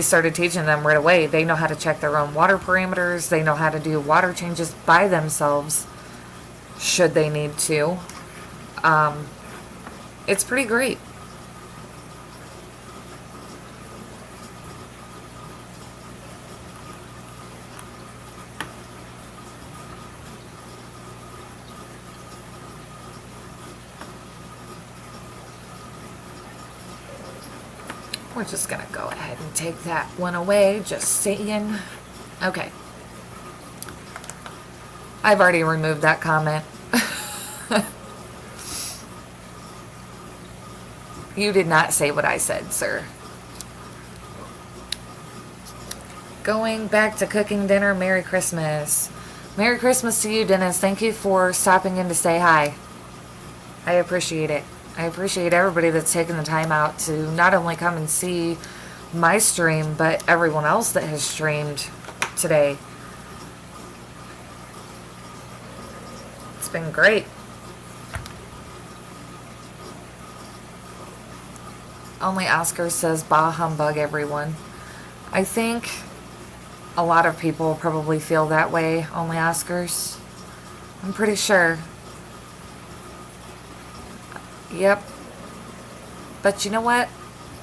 started teaching them right away. They know how to check their own water parameters. They know how to do water changes by themselves, should they need to. It's pretty great. We're just gonna go ahead and take that one away, just saying. Okay. I've already removed that comment. You did not say what I said, sir. Going back to cooking dinner, Merry Christmas. Merry Christmas to you, Dennis. Thank you for stopping in to say hi. I appreciate it. I appreciate everybody that's taken the time out to not only come and see my stream, but everyone else that has streamed today. It's been great. Only Oscar says, bah humbug, everyone. I think a lot of people probably feel that way, Only Oscars. I'm pretty sure. Yep. But you know what?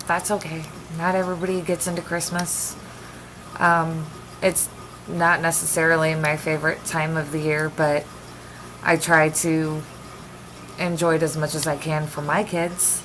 That's okay. Not everybody gets into Christmas. It's not necessarily my favorite time of the year, but I try to enjoy it as much as I can for my kids.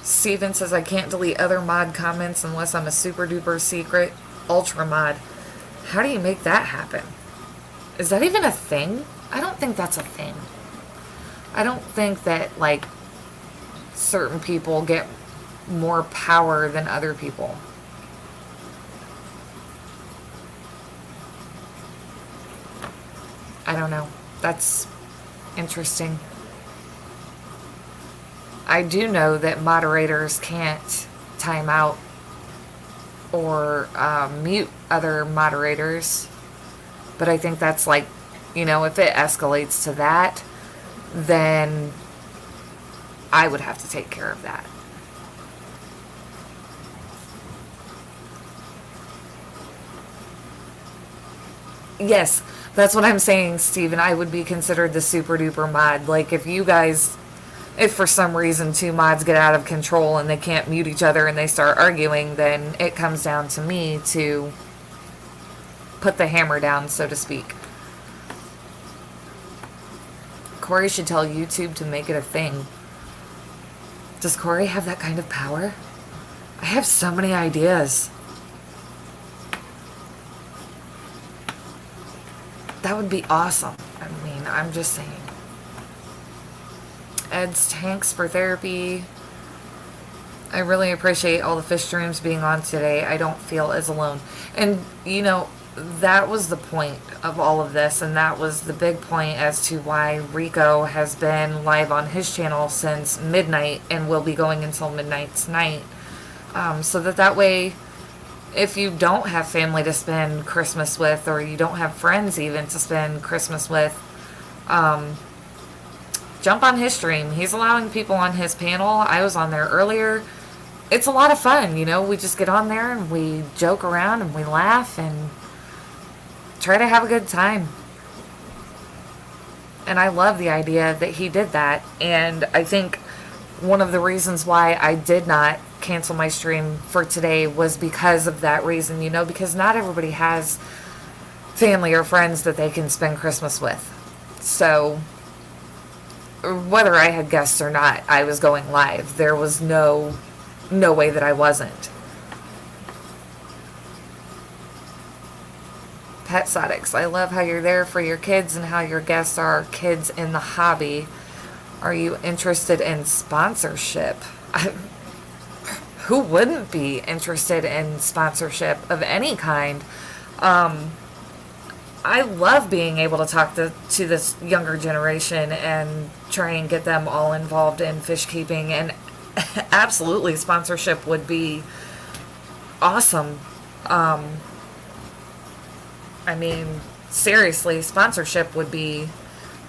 Steven says I can't delete other mod comments unless I'm a super duper secret ultra mod. How do you make that happen? Is that even a thing? I don't think that's a thing. I don't think that, like, certain people get more power than other people. I don't know. That's interesting. I do know that moderators can't time out or mute other moderators, but I think that's like, if it escalates to that, then I would have to take care of that. Yes, that's what I'm saying, Steven. I would be considered the super duper mod. Like, if for some reason two mods get out of control and they can't mute each other and they start arguing, then it comes down to me to put the hammer down, so to speak. Corey should tell YouTube to make it a thing. Does Corey have that kind of power? I have so many ideas. That would be awesome. I mean, I'm just saying. Ed's tanks for therapy. I really appreciate all the fish streams being on today. I don't feel as alone. And, that was the point of all of this, and that was the big point as to why Rico has been live on his channel since midnight and will be going until midnight tonight. So that way, if you don't have family to spend Christmas with, or you don't have friends even to spend Christmas with, jump on his stream. He's allowing people on his panel. I was on there earlier. It's a lot of fun, we just get on there and we joke around and we laugh and try to have a good time. And I love the idea that he did that. And I think one of the reasons why I did not cancel my stream for today was because of that reason, because not everybody has family or friends that they can spend Christmas with. So whether I had guests or not, I was going live. There was no way that I wasn't. Pet Sodics, I love how you're there for your kids and how your guests are kids in the hobby. Are you interested in sponsorship? Who wouldn't be interested in sponsorship of any kind? I love being able to talk to this younger generation and try and get them all involved in fish keeping, and absolutely sponsorship would be awesome. I mean, seriously, sponsorship would be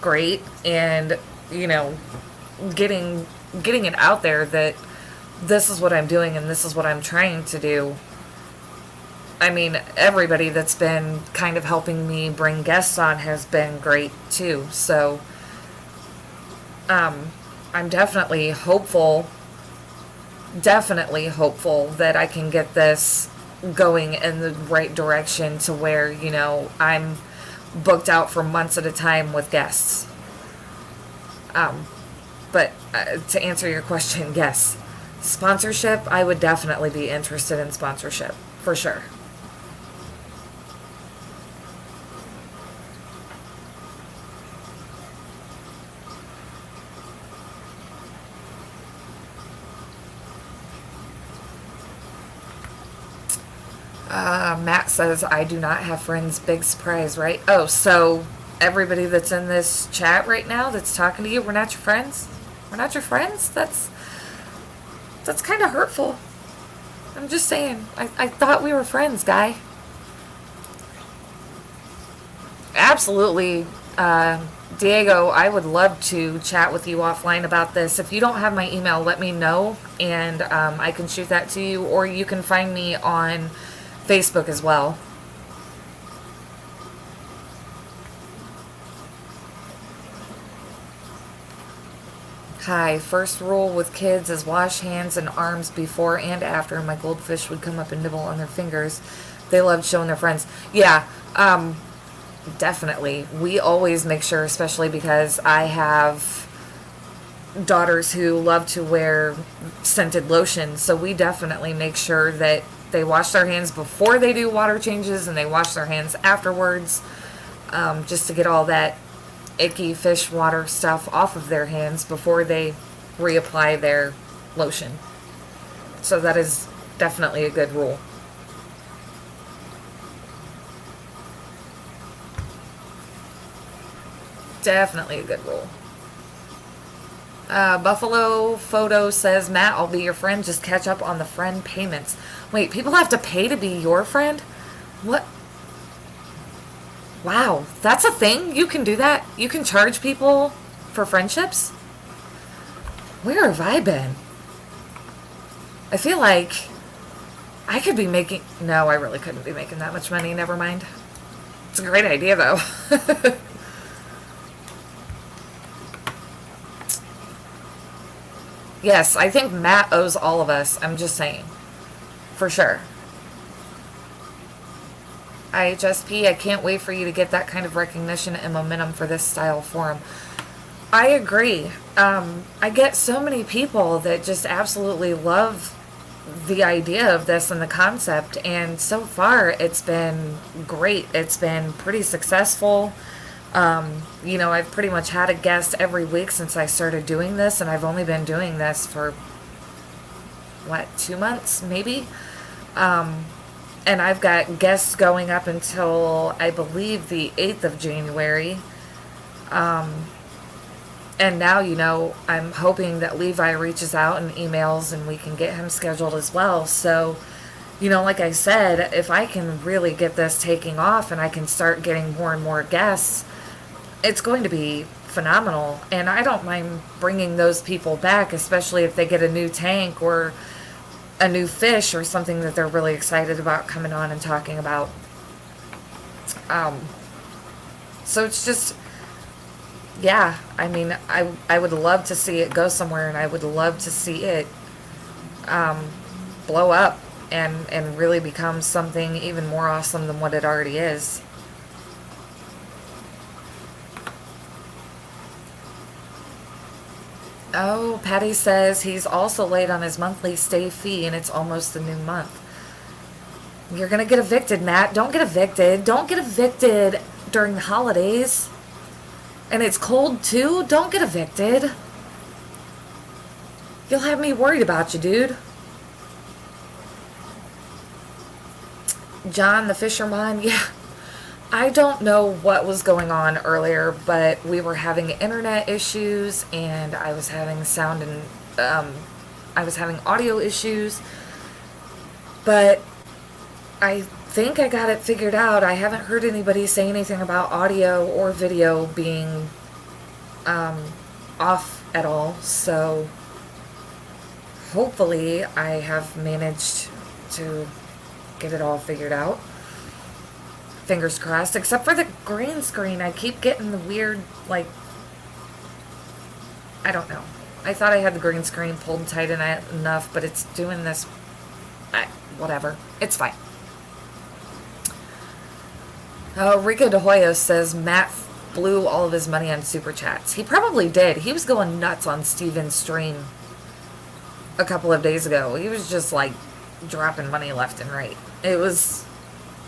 great, and getting it out there that this is what I'm doing and this is what I'm trying to do. I mean, everybody that's been kind of helping me bring guests on has been great too. So, I'm definitely hopeful that I can get this going in the right direction to where, I'm booked out for months at a time with guests. But to answer your question, yes, sponsorship, I would definitely be interested in sponsorship, for sure. Matt says, I do not have friends. Big surprise, right? Oh, so everybody that's in this chat right now that's talking to you, we're not your friends? We're not your friends? That's kind of hurtful. I'm just saying. I thought we were friends, guy. Absolutely. Diego, I would love to chat with you offline about this. If you don't have my email, let me know, and I can shoot that to you, or you can find me on Facebook as well. Hi, first rule with kids is wash hands and arms before and after. My goldfish would come up and nibble on their fingers. They loved showing their friends. Yeah, definitely. We always make sure, especially because I have daughters who love to wear scented lotion, so we definitely make sure that they wash their hands before they do water changes and they wash their hands afterwards, just to get all that icky fish water stuff off of their hands before they reapply their lotion. So that is definitely a good rule. Definitely a good rule. Buffalo Photo says, Matt, I'll be your friend. Just catch up on the friend payments. Wait, people have to pay to be your friend? What? Wow, that's a thing? You can do that? You can charge people for friendships? Where have I been? I feel like I could be making... No, I really couldn't be making that much money. Never mind. It's a great idea, though. Yes, I think Matt owes all of us. I'm just saying. For sure. IHSP, I can't wait for you to get that kind of recognition and momentum for this style forum. I agree. I get so many people that just absolutely love the idea of this and the concept, and so far it's been great. It's been pretty successful. I've pretty much had a guest every week since I started doing this, and I've only been doing this for, 2 months, maybe? And I've got guests going up until, I believe, the 8th of January. And now, I'm hoping that Levi reaches out and emails and we can get him scheduled as well. So, like I said, if I can really get this taking off and I can start getting more and more guests, it's going to be phenomenal. And I don't mind bringing those people back, especially if they get a new tank or a new fish or something that they're really excited about coming on and talking about. So it's just, yeah, I mean, I would love to see it go somewhere, and I would love to see it blow up and really become something even more awesome than what it already is. Oh, Patty says he's also late on his monthly stay fee and it's almost the new month. You're gonna get evicted, Matt. Don't get evicted. Don't get evicted during the holidays. And it's cold too. Don't get evicted. You'll have me worried about you, dude. John the Fisherman, yeah. I don't know what was going on earlier, but we were having internet issues and I was having sound and I was having audio issues, but I think I got it figured out. I haven't heard anybody say anything about audio or video being off at all, so hopefully I have managed to get it all figured out. Fingers crossed, except for the green screen. I keep getting the weird, I don't know. I thought I had the green screen pulled tight enough, but it's doing this. Whatever. It's fine. Rico De Hoyos says Matt blew all of his money on Super Chats. He probably did. He was going nuts on Steven's stream a couple of days ago. He was just, dropping money left and right.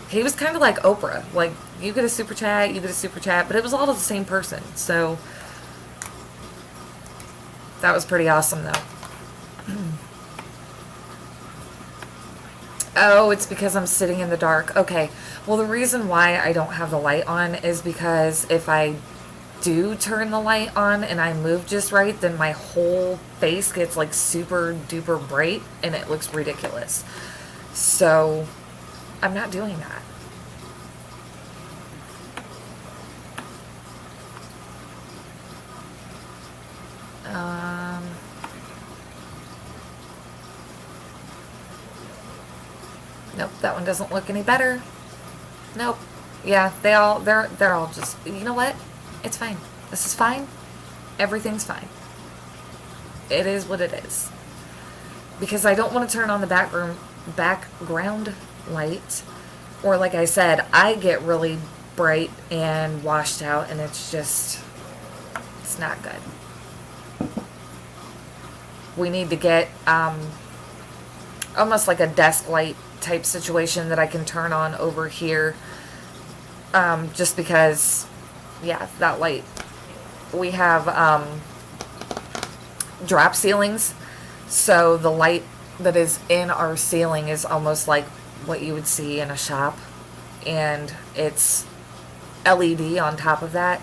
He was kind of like Oprah. You get a super chat, but it was all to the same person. So, that was pretty awesome, though. Oh, it's because I'm sitting in the dark. Okay. Well, the reason why I don't have the light on is because if I do turn the light on and I move just right, then my whole face gets, super duper bright, and it looks ridiculous. So, I'm not doing that. That one doesn't look any better. Nope. Yeah, they're all just, you know what? It's fine. This is fine. Everything's fine. It is what it is. Because I don't want to turn on the background light. Or like I said, I get really bright and washed out, and it's not good. We need to get almost like a desk light type situation that I can turn on over here. Just because, yeah, that light. We have drop ceilings, so the light that is in our ceiling is almost like what you would see in a shop, and it's LED on top of that,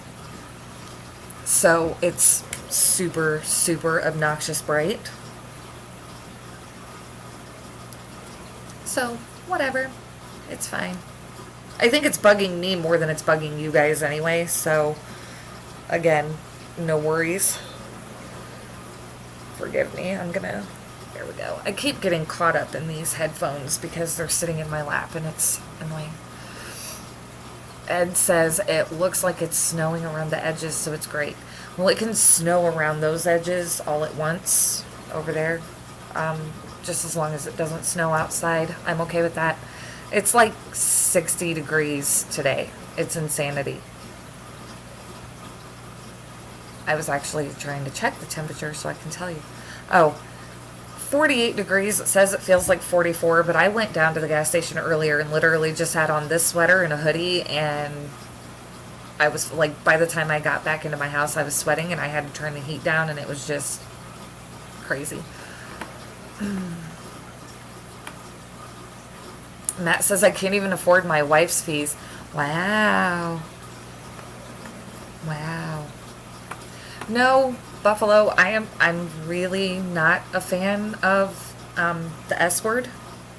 so it's super, super obnoxious bright. So, whatever. It's fine. I think it's bugging me more than it's bugging you guys anyway, so, again, no worries. Forgive me, there we go. I keep getting caught up in these headphones because they're sitting in my lap and it's annoying. Ed says it looks like it's snowing around the edges, so it's great. Well, it can snow around those edges all at once over there. Just as long as it doesn't snow outside, I'm okay with that. It's like 60 degrees today. It's insanity. I was actually trying to check the temperature so I can tell you. Oh, 48 degrees. It says it feels like 44, but I went down to the gas station earlier and literally just had on this sweater and a hoodie, and I was like, by the time I got back into my house, I was sweating and I had to turn the heat down, and it was just crazy. Matt says I can't even afford my wife's fees. Wow. Wow. No, Buffalo, I'm really not a fan of the S word.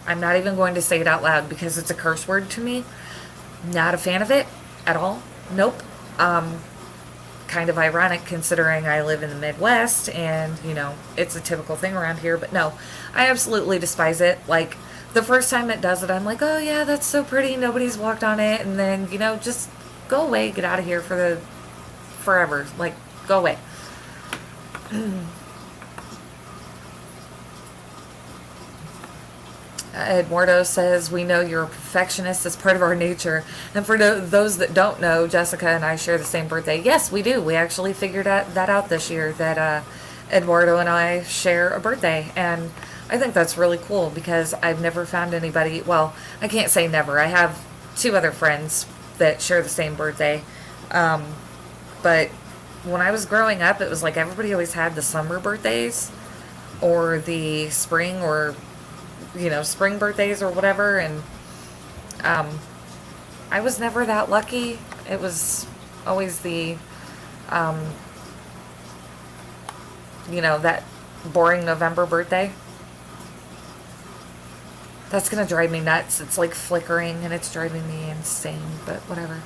I'm not even going to say it out loud because it's a curse word to me. Not a fan of it at all. Nope. Kind of ironic considering I live in the Midwest and, it's a typical thing around here, but no, I absolutely despise it. Like, the first time it does it, I'm like, oh yeah, that's so pretty, nobody's walked on it, and then, just go away, get out of here for forever. Like, go away. Eduardo says, we know you're a perfectionist. It's part of our nature. And for those that don't know, Jessica and I share the same birthday. Yes, we do. We actually figured that out this year, that Eduardo and I share a birthday. And I think that's really cool because I've never found anybody, well, I can't say never. I have 2 other friends that share the same birthday. But when I was growing up, it was like everybody always had the summer birthdays or the spring or, spring birthdays or whatever. And I was never that lucky. It was always the, that boring November birthday. That's going to drive me nuts. It's like flickering and it's driving me insane, but whatever.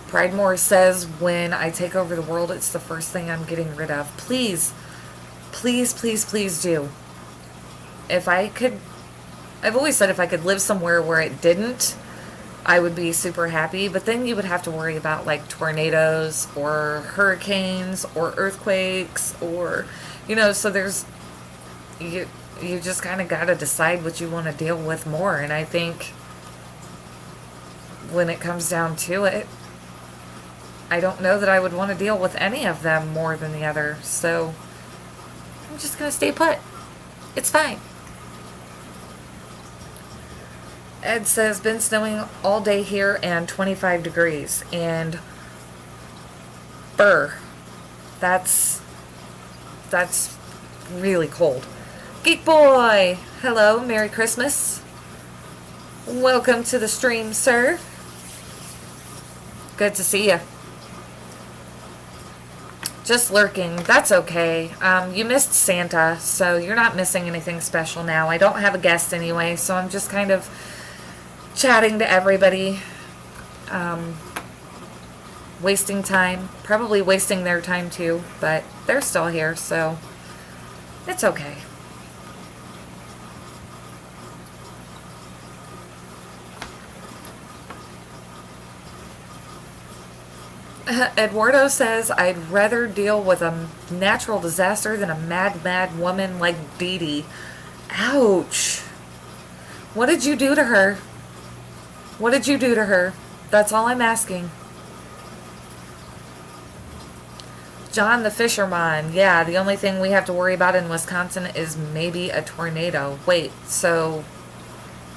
Pridemore says, when I take over the world, it's the first thing I'm getting rid of. Please, please, please, please do. If I could, I've always said if I could live somewhere where it didn't, I would be super happy. But then you would have to worry about like tornadoes or hurricanes or earthquakes or, so there's, you just kind of got to decide what you want to deal with more. And I think when it comes down to it, I don't know that I would want to deal with any of them more than the other. So I'm just going to stay put. It's fine. Ed says, been snowing all day here and 25 degrees. And that's really cold. Geek Boy, hello, Merry Christmas. Welcome to the stream, sir. Good to see you. Just lurking. That's okay. You missed Santa, so you're not missing anything special now. I don't have a guest anyway, so I'm just kind of chatting to everybody. Wasting time. Probably wasting their time too, but they're still here, so it's okay. Eduardo says, I'd rather deal with a natural disaster than a mad woman like Dee Dee. Ouch. What did you do to her? What did you do to her? That's all I'm asking. John the Fisherman. Yeah, the only thing we have to worry about in Wisconsin is maybe a tornado. Wait, so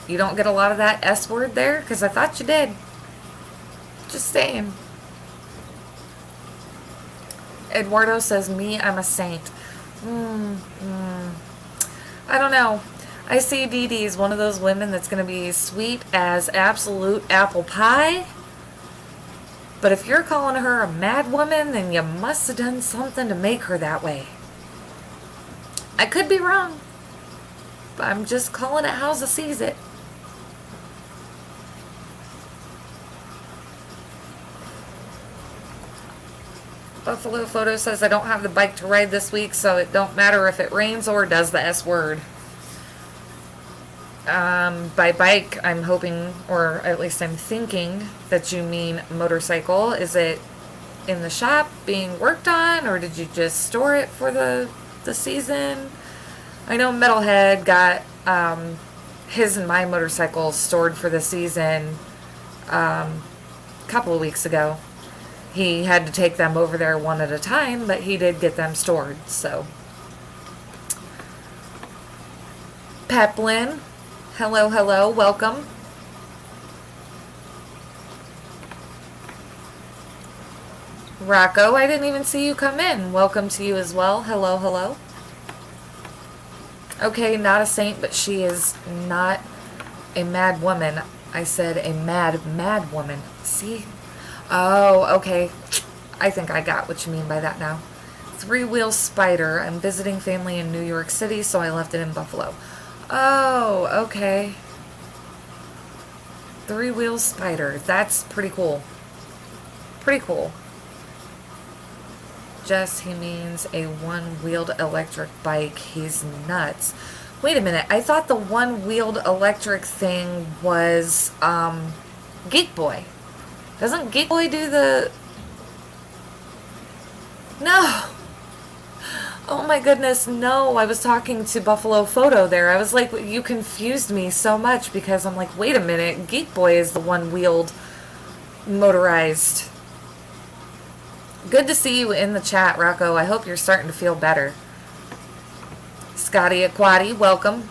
you don't get a lot of that S word there? Because I thought you did. Just saying. Eduardo says, me, I'm a saint. I don't know. I see Dee Dee as one of those women that's going to be sweet as absolute apple pie. But if you're calling her a mad woman, then you must have done something to make her that way. I could be wrong, but I'm just calling it how I sees it. Buffalo Photo says, I don't have the bike to ride this week, so it don't matter if it rains or does the S word. By bike, I'm hoping, or at least I'm thinking, that you mean motorcycle. Is it in the shop being worked on, or did you just store it for the season? I know MetalheaD got his and my motorcycles stored for the season a couple of weeks ago. He had to take them over there one at a time, but he did get them stored, so. Peplin, hello, welcome. Rocco, I didn't even see you come in. Welcome to you as well. Hello. Okay, not a saint, but she is not a mad woman. I said a mad woman. See? Oh, okay. I think I got what you mean by that now. Three-wheel spider. I'm visiting family in New York City, so I left it in Buffalo. Oh, okay. Three-wheel spider. That's pretty cool. Pretty cool. Jess, he means a one-wheeled electric bike. He's nuts. Wait a minute. I thought the one-wheeled electric thing was Geek Boy. Doesn't Geek Boy do the... No! Oh my goodness, no. I was talking to Buffalo Photo there. I was like, you confused me so much because I'm like, wait a minute. Geek Boy is the one-wheeled motorized. Good to see you in the chat, Rocco. I hope you're starting to feel better. Scotty Aquati, welcome.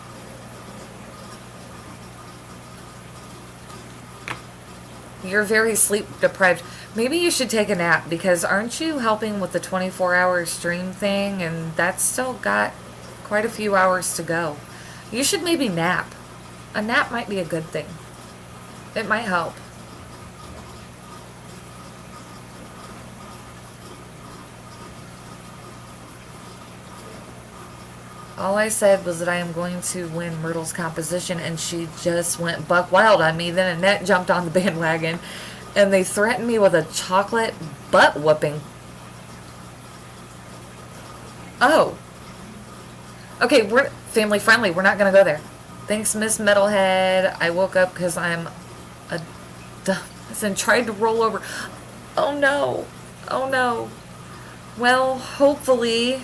You're very sleep deprived. Maybe you should take a nap, because aren't you helping with the 24-hour stream thing? And that's still got quite a few hours to go. You should maybe nap. A nap might be a good thing. It might help. All I said was that I am going to win Myrtle's composition, and she just went buck wild on me. Then Annette jumped on the bandwagon, and they threatened me with a chocolate butt whooping. Oh. Okay, we're family friendly. We're not going to go there. Thanks, Miss MetalheaD. I woke up because I'm a dumbass and tried to roll over. Oh, no. Oh, no. Well, hopefully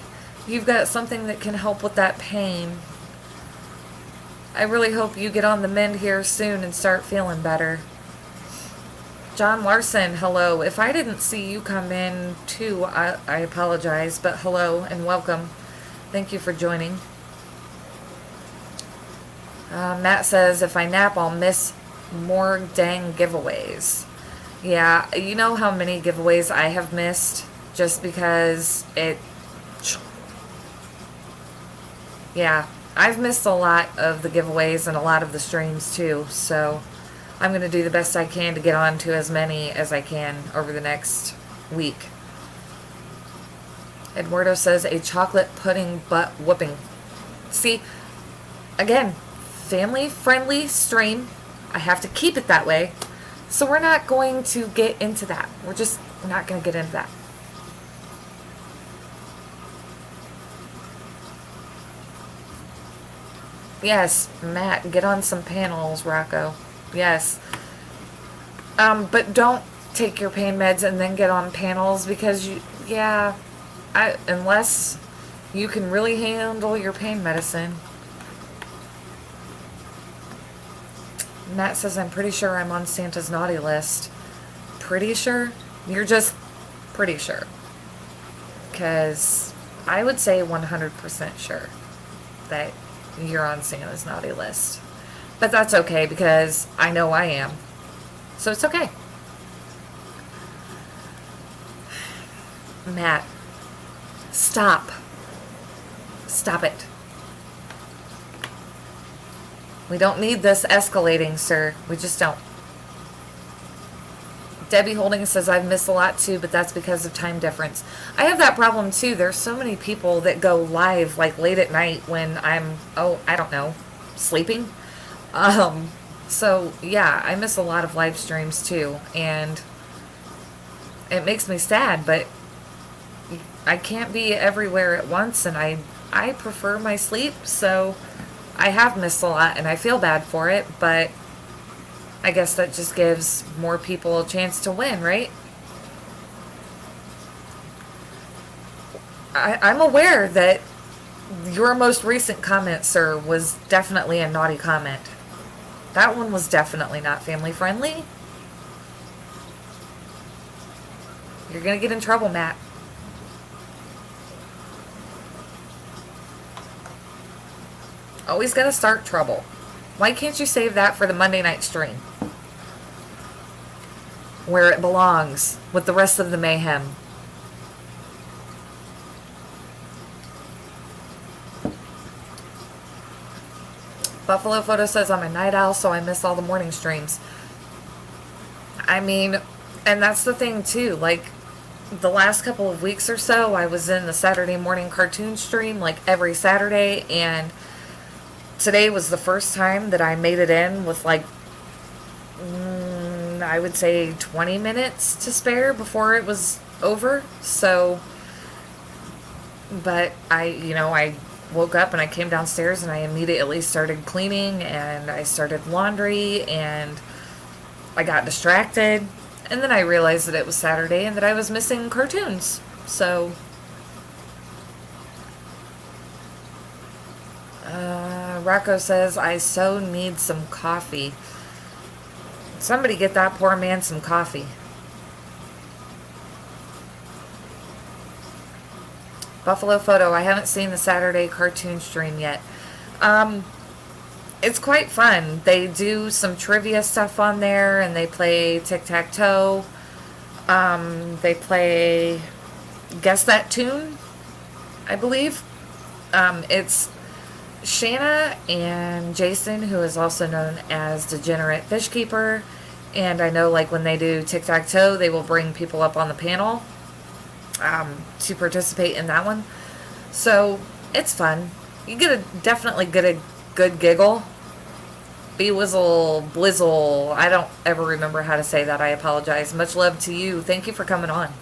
you've got something that can help with that pain. I really hope you get on the mend here soon and start feeling better. John Larson, hello. If I didn't see you come in too, I apologize, but hello and welcome. Thank you for joining. Matt says, if I nap, I'll miss more dang giveaways. Yeah, you know how many giveaways I have missed just because it... Yeah, I've missed a lot of the giveaways and a lot of the streams too, so I'm going to do the best I can to get on to as many as I can over the next week. Eduardo says, a chocolate pudding butt whooping. See, again, family-friendly stream. I have to keep it that way. So we're not going to get into that. We're not going to get into that. Yes, Matt, get on some panels, Rocco. Yes. But don't take your pain meds and then get on panels because unless you can really handle your pain medicine. Matt says, I'm pretty sure I'm on Santa's naughty list. Pretty sure? You're just pretty sure. Because I would say 100% sure that you're on Santa's naughty list. But that's okay because I know I am. So it's okay. Matt, stop. Stop it. We don't need this escalating, sir. We just don't. Debbie Holding says, I've missed a lot too, but that's because of time difference. I have that problem too. There's so many people that go live like late at night when I'm, I don't know, sleeping. So yeah, I miss a lot of live streams too. And it makes me sad, but I can't be everywhere at once, and I prefer my sleep, so I have missed a lot, and I feel bad for it, but I guess that just gives more people a chance to win, right? I'm aware that your most recent comment, sir, was definitely a naughty comment. That one was definitely not family friendly. You're gonna get in trouble, Matt. Always gotta start trouble. Why can't you save that for the Monday night stream? Where it belongs, with the rest of the mayhem. Buffalo Photo says, I'm a night owl, so I miss all the morning streams. I mean, and that's the thing too, like, the last couple of weeks or so, I was in the Saturday morning cartoon stream, like, every Saturday, and today was the first time that I made it in with, like, I would say 20 minutes to spare before it was over, so, but I woke up and I came downstairs and I immediately started cleaning and I started laundry and I got distracted and then I realized that it was Saturday and that I was missing cartoons. So Rocco says, I so need some coffee. Somebody get that poor man some coffee. Buffalo Photo, I haven't seen the Saturday cartoon stream yet. It's quite fun. They do some trivia stuff on there, and they play tic-tac-toe. They play Guess That Tune, I believe. It's Shanna and Jason, who is also known as Degenerate Fishkeeper. And I know, like, when they do tic-tac-toe, they will bring people up on the panel to participate in that one. So it's fun. You definitely get a good giggle. Bewizzle, blizzle. I don't ever remember how to say that. I apologize. Much love to you. Thank you for coming on.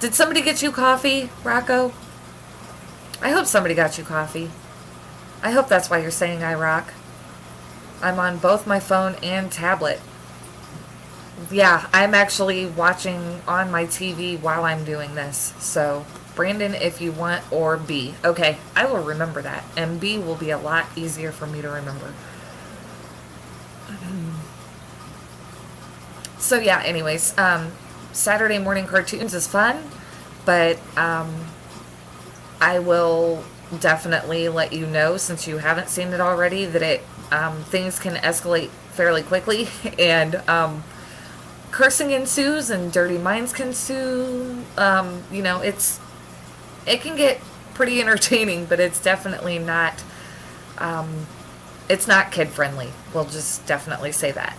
Did somebody get you coffee, Rocco? I hope somebody got you coffee. I hope that's why you're saying I rock. I'm on both my phone and tablet. Yeah, I'm actually watching on my TV while I'm doing this. So, Brandon, if you want, or B. Okay, I will remember that. And B will be a lot easier for me to remember. So, yeah, anyways, Saturday morning cartoons is fun. But, I will definitely let you know, since you haven't seen it already, that things can escalate fairly quickly. And, cursing ensues and dirty minds can ensue. It can get pretty entertaining, but it's definitely not, it's not kid friendly. We'll just definitely say that.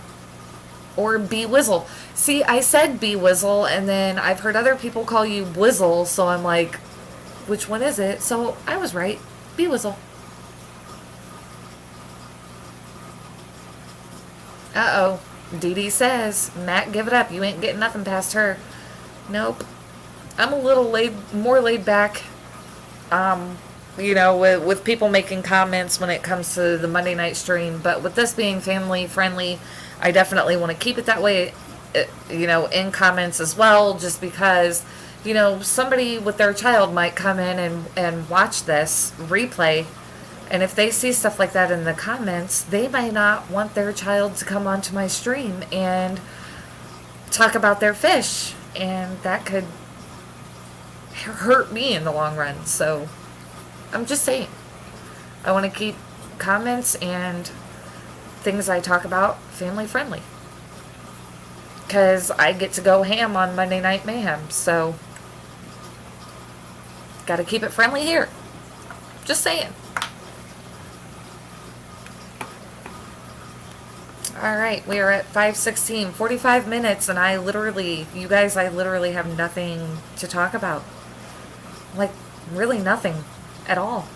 Or Bewizzle. See, I said Bewizzle, and then I've heard other people call you Blizzle, so I'm like, which one is it? So I was right. Bewizzle. Uh-oh. Dee Dee says, Matt, give it up. You ain't getting nothing past her. Nope. I'm a little more laid back, with people making comments when it comes to the Monday night stream. But with this being family friendly, I definitely want to keep it that way, in comments as well, just because, somebody with their child might come in and watch this replay. And if they see stuff like that in the comments, they might not want their child to come onto my stream and talk about their fish. And that could hurt me in the long run. So I'm just saying, I want to keep comments and things I talk about family friendly. Because I get to go ham on Monday Night Mayhem. So got to keep it friendly here. Just saying. Alright, we are at 5:16, 45 minutes, and I literally have nothing to talk about. Like, really nothing at all.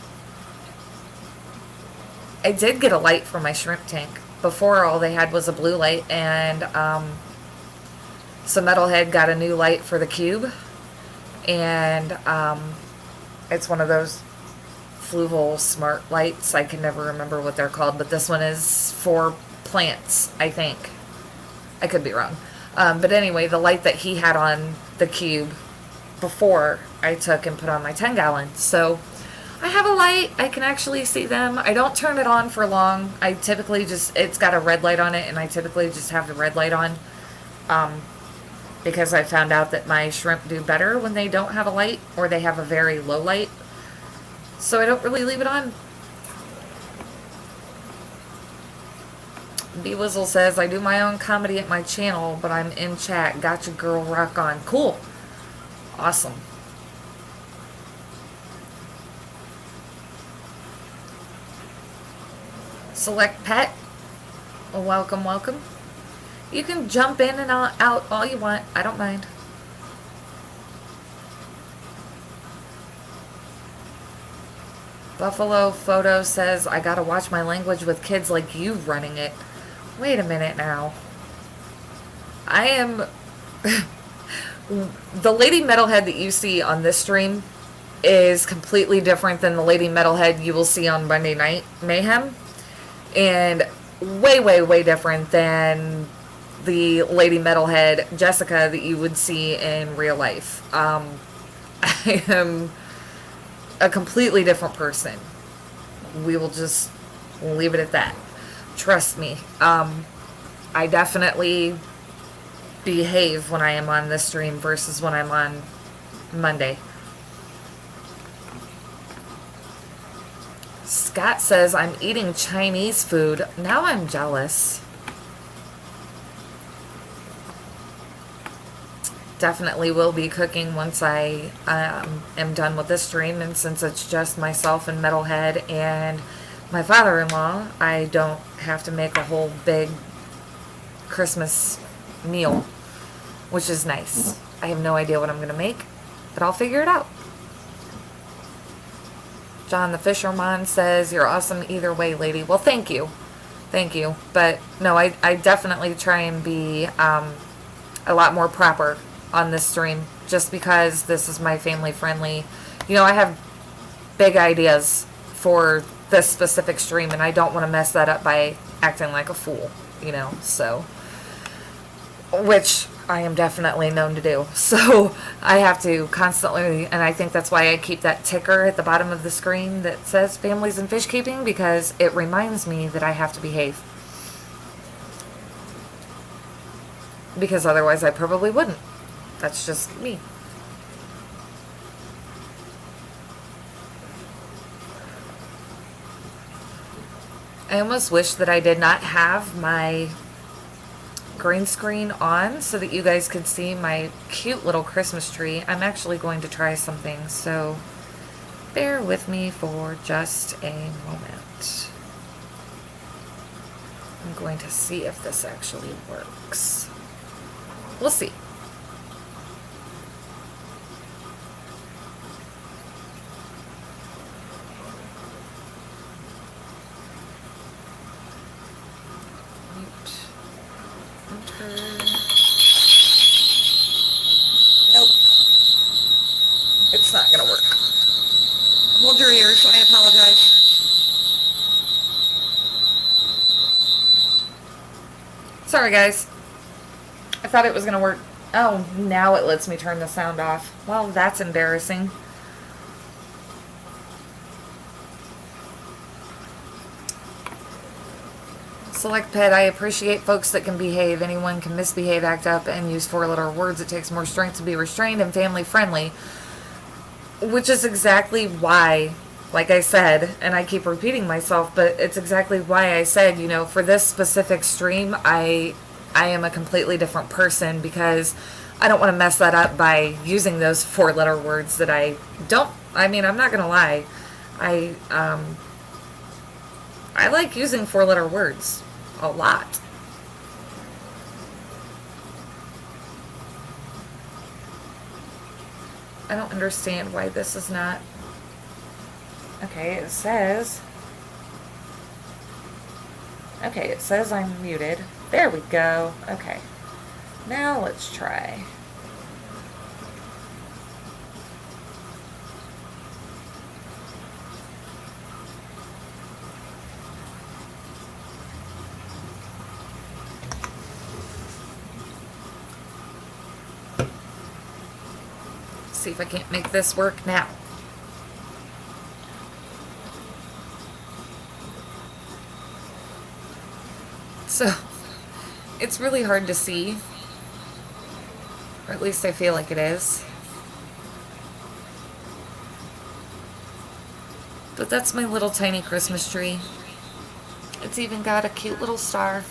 I did get a light for my shrimp tank. Before, all they had was a blue light, and so MetalheaD got a new light for the cube, and it's one of those Fluval smart lights. I can never remember what they're called, but this one is for plants, I think. I could be wrong. But anyway, the light that he had on the cube before, I took and put on my 10-gallon. So I have a light. I can actually see them. I don't turn it on for long. I typically it's got a red light on it, and I typically just have the red light on. Because I found out that my shrimp do better when they don't have a light, or they have a very low light. So I don't really leave it on. B-Wizzle says, I do my own comedy at my channel, but I'm in chat. Gotcha, girl, rock on. Cool. Awesome. Select pet. Welcome, welcome. You can jump in and out all you want. I don't mind. Buffalo Photo says, I gotta watch my language with kids like you running it. Wait a minute now. I am... The Lady MetalheaD that you see on this stream is completely different than the Lady MetalheaD you will see on Monday Night Mayhem. And way, way, way different than the Lady MetalheaD Jessica that you would see in real life. I am a completely different person. We will just leave it at that. Trust me. I definitely behave when I am on this stream versus when I'm on Monday. Scott says, I'm eating Chinese food. Now I'm jealous. Definitely will be cooking once I am done with this stream, and since it's just myself and MetalheaD and my father-in-law, I don't have to make a whole big Christmas meal, which is nice. I have no idea what I'm going to make, but I'll figure it out. John the Fisherman says, you're awesome either way, lady. Well, thank you. Thank you. But no, I definitely try and be a lot more proper on this stream, just because this is my family friendly. I have big ideas for this specific stream, and I don't want to mess that up by acting like a fool, so, which I am definitely known to do. So I have to constantly, and I think that's why I keep that ticker at the bottom of the screen that says Families in Fishkeeping, because it reminds me that I have to behave. Because otherwise I probably wouldn't. That's just me. I almost wish that I did not have my green screen on so that you guys could see my cute little Christmas tree. I'm actually going to try something, so bear with me for just a moment. I'm going to see if this actually works. We'll see. Nope. It's not gonna work. Hold your ears, I apologize. Sorry, guys. I thought it was going to work. Oh, now it lets me turn the sound off. Well, that's embarrassing. Select pet. I appreciate folks that can behave. Anyone can misbehave, act up, and use four-letter words. It takes more strength to be restrained and family-friendly. Which is exactly why, like I said, and I keep repeating myself, but it's exactly why I said, you know, for this specific stream, I am a completely different person, because I don't want to mess that up by using those four-letter words that I don't. I mean, I'm not gonna lie, I like using four-letter words a lot. I don't understand why this is not. Okay, it says. Okay, it says I'm muted. There we go. Okay. Now let's try. See if I can't make this work now. So, it's really hard to see, or at least I feel like it is. But that's my little tiny Christmas tree. It's even got a cute little star.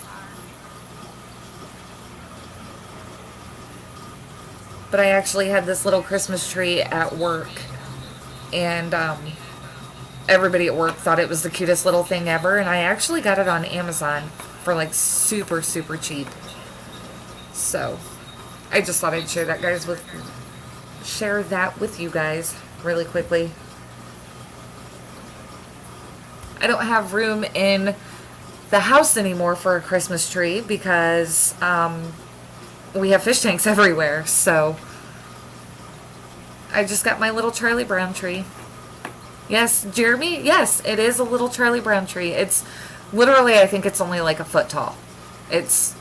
But I actually had this little Christmas tree at work, and everybody at work thought it was the cutest little thing ever, and I actually got it on Amazon for like super, super cheap. So I just thought I'd share that with you guys really quickly. I don't have room in the house anymore for a Christmas tree because we have fish tanks everywhere, so I just got my little Charlie Brown tree. Yes, Jeremy? Yes, it is a little Charlie Brown tree. It's literally, I think it's only like a foot tall. It's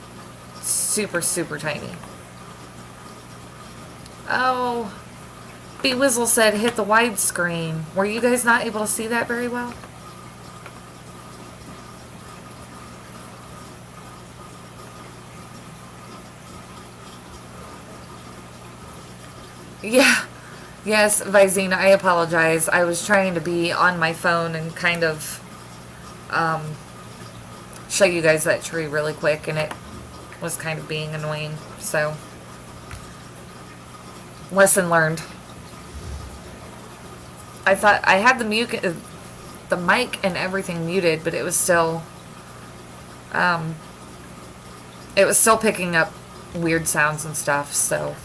super, super tiny. Oh, B Wizzle said hit the widescreen. Were you guys not able to see that very well? Yeah. Yes, Visine, I apologize. I was trying to be on my phone and kind of show you guys that tree really quick, and it was kind of being annoying. So, lesson learned. I thought I had the mic and everything muted, but it was still picking up weird sounds and stuff. So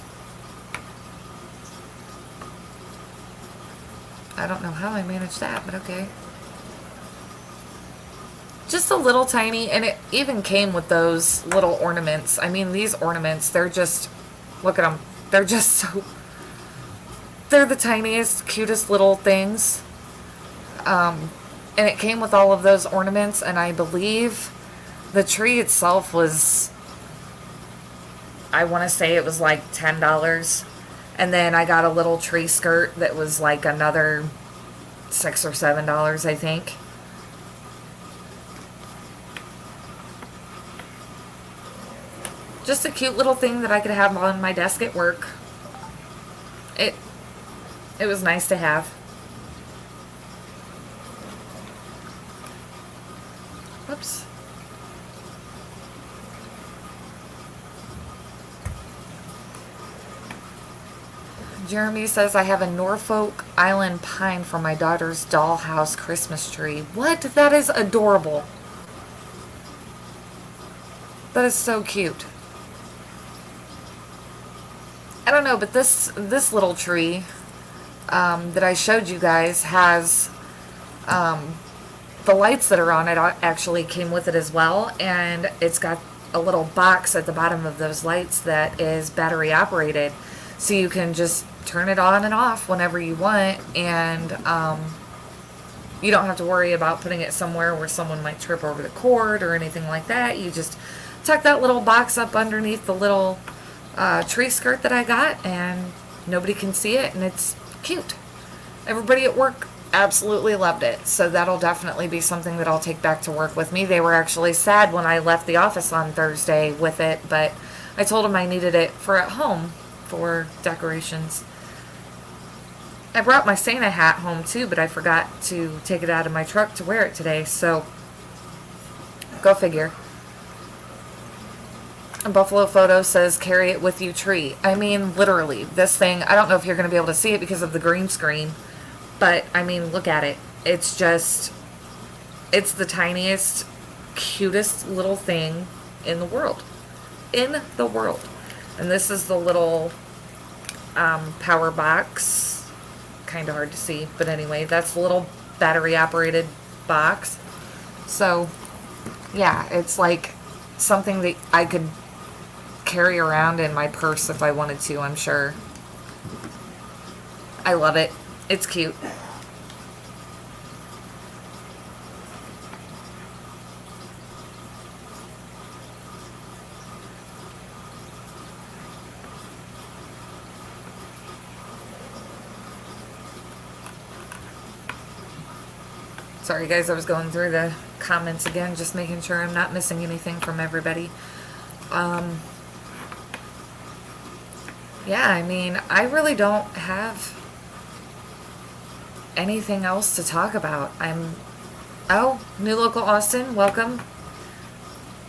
I don't know how I managed that, but okay. Just a little tiny, and it even came with those little ornaments. I mean, these ornaments, they're just, look at them. They're just so, they're the tiniest, cutest little things. And it came with all of those ornaments, and I believe the tree itself was, I want to say it was like $10. And then I got a little tree skirt that was like another $6 or $7, I think. Just a cute little thing that I could have on my desk at work. It was nice to have. Whoops. Jeremy says, I have a Norfolk Island pine for my daughter's dollhouse Christmas tree. What? That is adorable. That is so cute. I don't know, but this little tree that I showed you guys has the lights that are on it actually came with it as well, and it's got a little box at the bottom of those lights that is battery operated, so you can just turn it on and off whenever you want, and you don't have to worry about putting it somewhere where someone might trip over the cord or anything like that. You just tuck that little box up underneath the little tree skirt that I got, and nobody can see it, and it's cute. Everybody at work absolutely loved it, so that'll definitely be something that I'll take back to work with me. They were actually sad when I left the office on Thursday with it, but I told them I needed it for at home for decorations. I brought my Santa hat home too, but I forgot to take it out of my truck to wear it today, so go figure. Buffalo Photo says, carry it with you tree. I mean, literally, this thing, I don't know if you're going to be able to see it because of the green screen, but, I mean, look at it. It's just, it's the tiniest, cutest little thing in the world. In the world. And this is the little power box. Kind of hard to see, but anyway, that's the little battery-operated box. So, yeah, it's like something that I could carry around in my purse if I wanted to, I'm sure. I love it. It's cute. Sorry guys, I was going through the comments again, just making sure I'm not missing anything from everybody. Yeah, I mean, I really don't have anything else to talk about. Oh, new local Austin, welcome.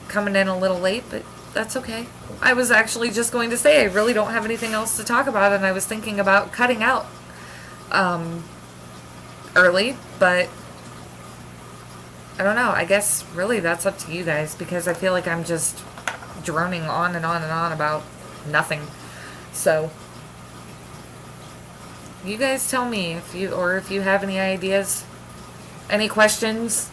Coming in a little late, but that's okay. I was actually just going to say I really don't have anything else to talk about, and I was thinking about cutting out early, but I don't know. I guess really that's up to you guys, because I feel like I'm just droning on and on and on about nothing. So you guys tell me if you have any ideas, any questions.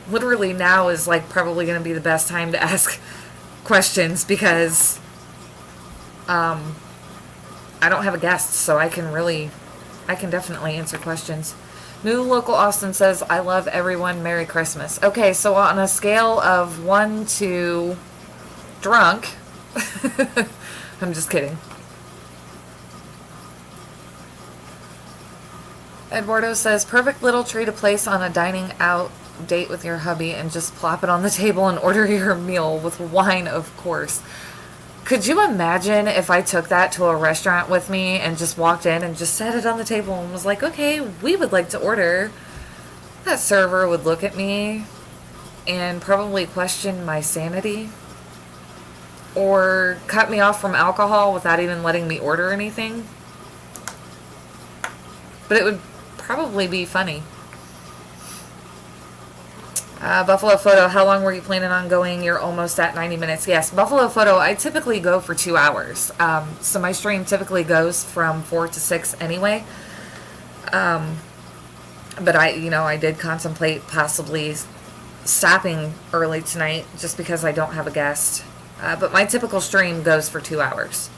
Literally now is like probably going to be the best time to ask questions, because I don't have a guest, so I can definitely answer questions. New local Austin says, I love everyone, Merry Christmas. Okay, so on a scale of 1 to drunk, I'm just kidding. Eduardo says, perfect little tree to place on a dining out date with your hubby and just plop it on the table and order your meal with wine, of course. Could you imagine if I took that to a restaurant with me and just walked in and just set it on the table and was like, okay, we would like to order? That server would look at me and probably question my sanity, or cut me off from alcohol without even letting me order anything. But it would probably be funny. Buffalo Photo, how long were you planning on going? You're almost at 90 minutes. Yes, Buffalo Photo, I typically go for 2 hours. So my stream typically goes from 4 to 6 anyway. But I did contemplate possibly stopping early tonight just because I don't have a guest. But my typical stream goes for 2 hours.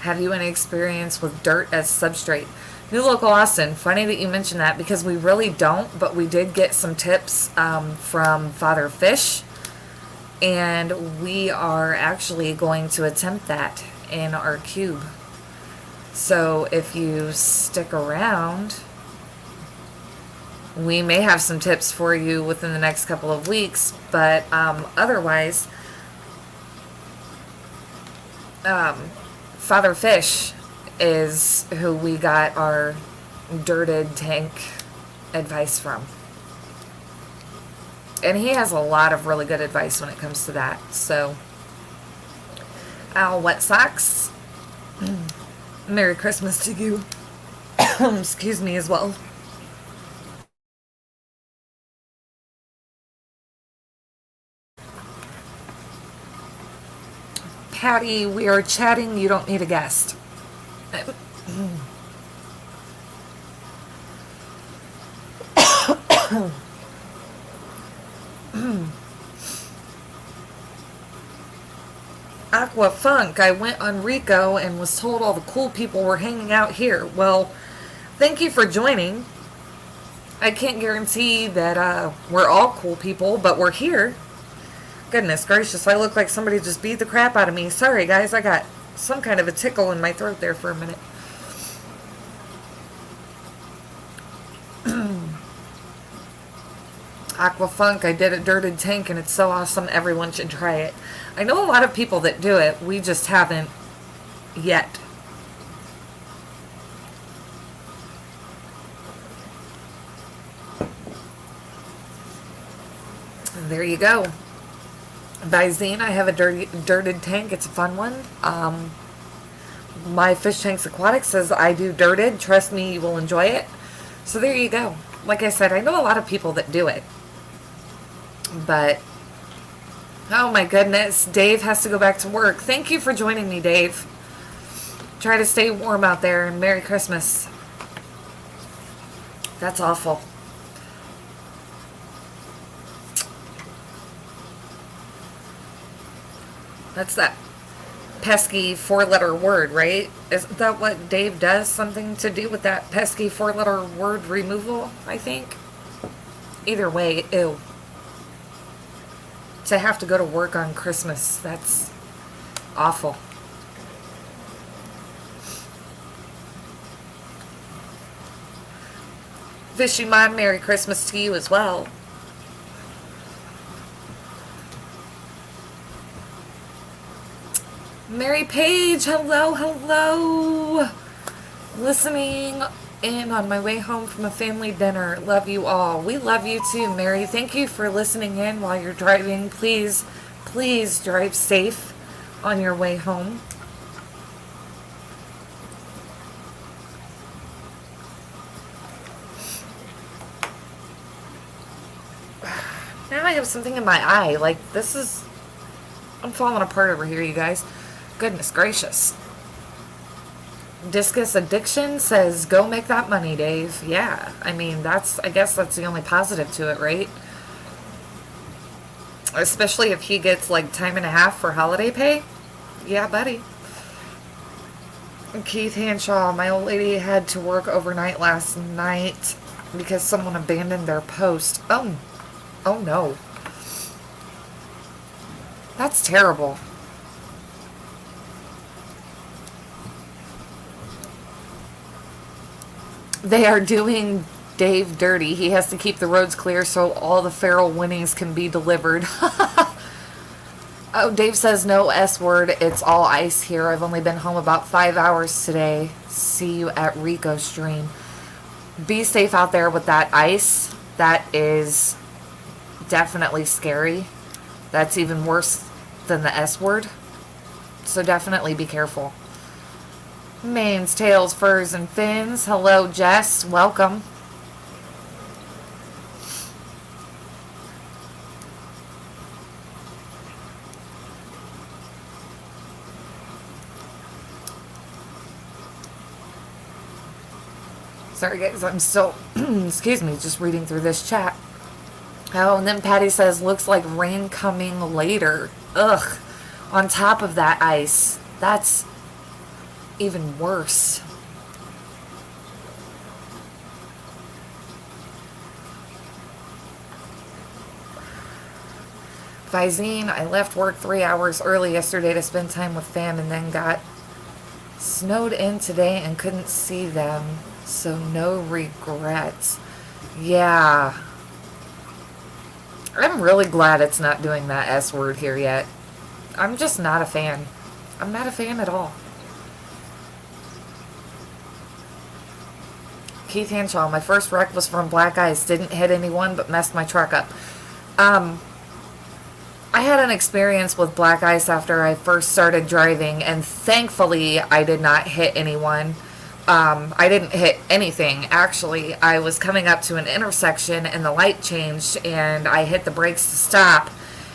Have you any experience with dirt as substrate? New local Austin, funny that you mentioned that, because we really don't, but we did get some tips from Father Fish, and we are actually going to attempt that in our cube. So if you stick around, we may have some tips for you within the next couple of weeks, but otherwise, Father Fish is who we got our dirted tank advice from. And he has a lot of really good advice when it comes to that. So, Al Wet Socks, Merry Christmas to you. Excuse me as well. Patty, we are chatting. You don't need a guest. Aqua Funk, I went on Rico and was told all the cool people were hanging out here. Well, thank you for joining. I can't guarantee that we're all cool people, but we're here. Goodness gracious, I look like somebody just beat the crap out of me. Sorry, guys, I got some kind of a tickle in my throat there for a minute. Aquafunk, I did a dirted tank and it's so awesome. Everyone should try it. I know a lot of people that do it. We just haven't yet. There you go. Visine, I have a dirted tank. It's a fun one. My Fish Tanks Aquatic says I do dirted. Trust me, you will enjoy it. So there you go. Like I said, I know a lot of people that do it. But, oh my goodness, Dave has to go back to work. Thank you for joining me, Dave. Try to stay warm out there, and Merry Christmas. That's awful. That's that pesky 4-letter word, right? Isn't that what Dave does? Something to do with that pesky 4-letter word removal, I think? Either way, ew. To have to go to work on Christmas, that's awful. Fishy Mod, Merry Christmas to you as well. Mary Page, hello, hello. Listening in on my way home from a family dinner. Love you all. We love you too, Mary. Thank you for listening in while you're driving. Please, please drive safe on your way home. Now I have something in my eye. Like, this is... I'm falling apart over here, you guys. Goodness gracious. Discus Addiction says, go make that money, Dave. Yeah, I mean, I guess that's the only positive to it, right? Especially if he gets like time and a half for holiday pay. Yeah, buddy. Keith Hanshaw, my old lady had to work overnight last night because someone abandoned their post. Oh no. That's terrible. They are doing Dave dirty. He has to keep the roads clear so all the feral winnings can be delivered. Oh, Dave says no S word. It's all ice here. I've only been home about 5 hours today. See you at Rico stream. Be safe out there with that ice. That is definitely scary. That's even worse than the S word. So definitely be careful. Manes, tails, furs, and fins. Hello, Jess. Welcome. Sorry, guys. I'm still, excuse me, just reading through this chat. Oh, and then Patty says, looks like rain coming later. Ugh. On top of that ice. That's even worse. Visine, I left work 3 hours early yesterday to spend time with fam and then got snowed in today and couldn't see them. So no regrets. Yeah. I'm really glad it's not doing that S word here yet. I'm just not a fan. I'm not a fan at all. Keith Hanshaw, my first wreck was from black ice. Didn't hit anyone, but messed my truck up. I had an experience with black ice after I first started driving, and thankfully I did not hit anyone. I didn't hit anything, actually. I was coming up to an intersection, and the light changed, and I hit the brakes to stop,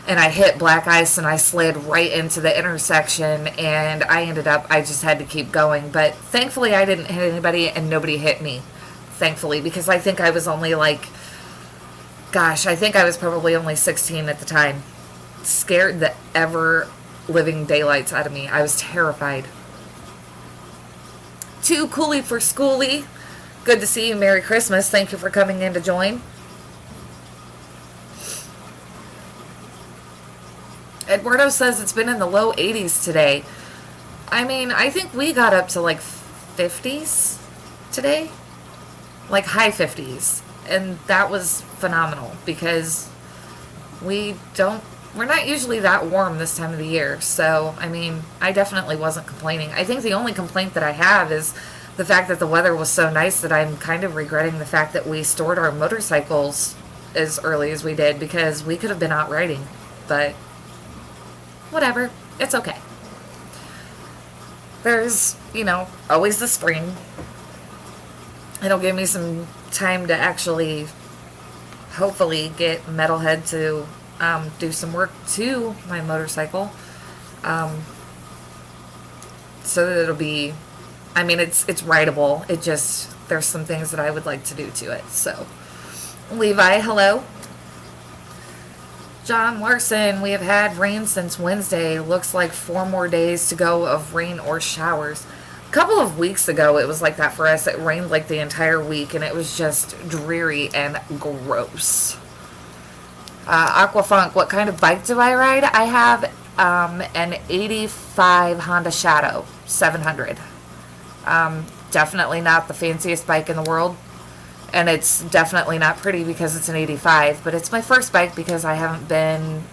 and I hit black ice, and I slid right into the intersection, and I just had to keep going. But thankfully I didn't hit anybody, and nobody hit me. Thankfully, because I think I was only like, gosh, I think I was probably only 16 at the time. Scared the ever living daylights out of me. I was terrified. Too coolie for schoolie. Good to see you. Merry Christmas. Thank you for coming in to join. Eduardo says it's been in the low 80s today. I mean, I think we got up to like 50s today. Like high 50s. And that was phenomenal because we're not usually that warm this time of the year. So, I mean, I definitely wasn't complaining. I think the only complaint that I have is the fact that the weather was so nice that I'm kind of regretting the fact that we stored our motorcycles as early as we did because we could have been out riding. But whatever. It's okay. There's, always the spring. It'll give me some time to actually, hopefully, get MetalheaD to do some work to my motorcycle. So that it'll be, it's rideable. It just, there's some things that I would like to do to it. So, Levi, hello. John Larson, we have had rain since Wednesday. Looks like 4 more days to go of rain or showers. A couple of weeks ago, it was like that for us. It rained like the entire week, and it was just dreary and gross. Aquafunk, what kind of bike do I ride? I have an 85 Honda Shadow 700. Definitely not the fanciest bike in the world. And it's definitely not pretty because it's an 85. But it's my first bike because I haven't been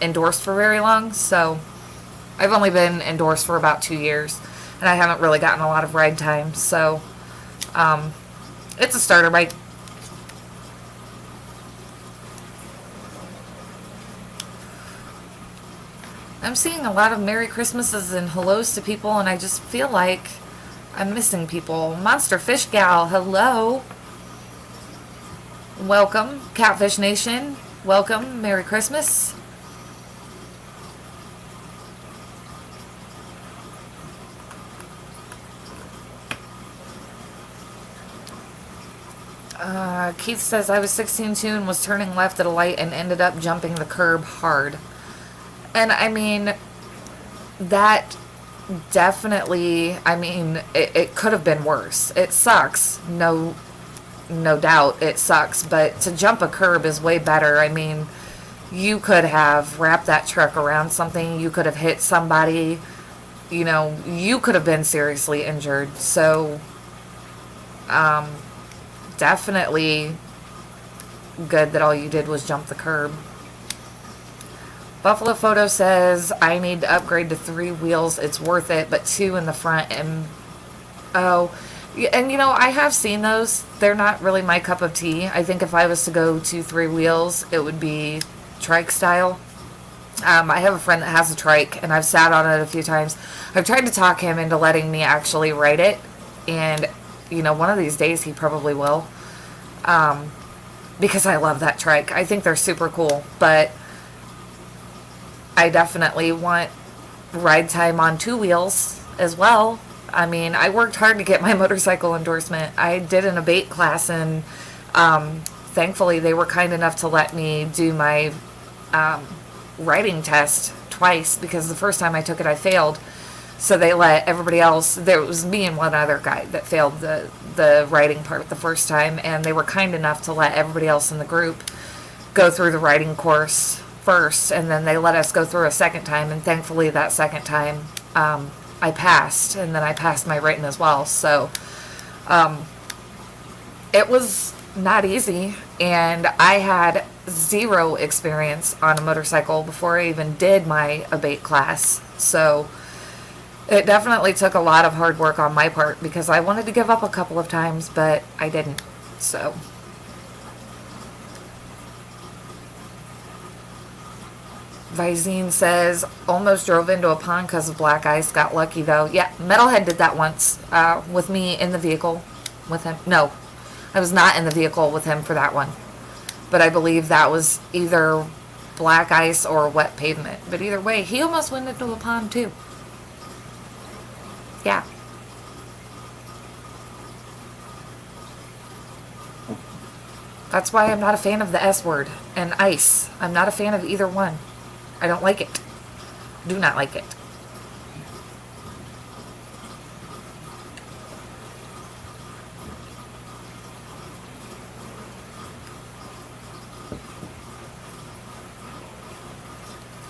endorsed for very long. So I've only been endorsed for about 2 years. And I haven't really gotten a lot of ride time. So it's a starter bike. I'm seeing a lot of Merry Christmases and hellos to people, and I just feel like I'm missing people. Monster Fish Gal, hello. Welcome. Catfish Nation, welcome. Merry Christmas. Keith says, I was 16 too and was turning left at a light and ended up jumping the curb hard. And I mean, that definitely, it could have been worse. It sucks. No doubt it sucks. But to jump a curb is way better. I mean, you could have wrapped that truck around something. You could have hit somebody. You could have been seriously injured. So, definitely good that all you did was jump the curb. Buffalo Photo says, I need to upgrade to 3 wheels. It's worth it, but 2 in the front. And, I have seen those. They're not really my cup of tea. I think if I was to go to 3 wheels, it would be trike style. I have a friend that has a trike, and I've sat on it a few times. I've tried to talk him into letting me actually ride it. And, one of these days he probably will. Because I love that trike. I think they're super cool. But I definitely want ride time on 2 wheels as well. I worked hard to get my motorcycle endorsement. I did an abate class, and thankfully they were kind enough to let me do my riding test twice because the first time I took it I failed. So they let everybody else, there was me and one other guy that failed the riding part the first time, and they were kind enough to let everybody else in the group go through the riding course first, and then they let us go through a second time, and thankfully that second time I passed, and then I passed my written as well. So it was not easy, and I had 0 experience on a motorcycle before I even did my abate class. So it definitely took a lot of hard work on my part because I wanted to give up a couple of times, but I didn't. So Visine says, almost drove into a pond because of black ice. Got lucky though. Yeah, MetalheaD did that once with me in the vehicle with him. No, I was not in the vehicle with him for that one. But I believe that was either black ice or wet pavement. But either way, he almost went into a pond too. Yeah. That's why I'm not a fan of the S word and ice. I'm not a fan of either one. I don't like it. Do not like it.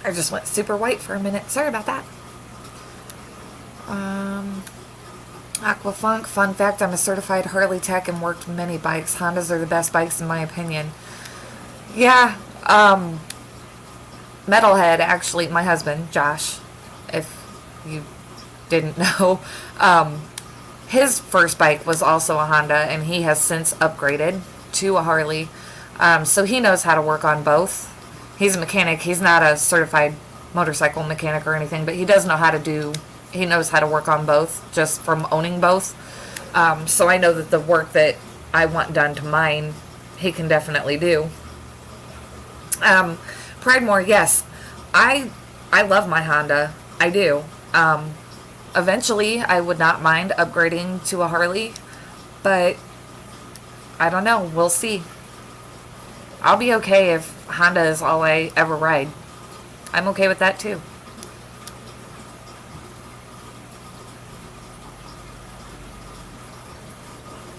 I just went super white for a minute. Sorry about that. Aquafunk, fun fact, I'm a certified Harley tech and worked many bikes. Hondas are the best bikes in my opinion. Yeah, MetalheaD, actually, my husband, Josh, if you didn't know, his first bike was also a Honda, and he has since upgraded to a Harley. So he knows how to work on both. He's a mechanic. He's not a certified motorcycle mechanic or anything, but he does know how to do, he knows how to work on both just from owning both. So I know that the work that I want done to mine, he can definitely do. Pridemore, yes, I love my Honda. I do. Eventually, I would not mind upgrading to a Harley, but I don't know. We'll see. I'll be okay if Honda is all I ever ride. I'm okay with that too.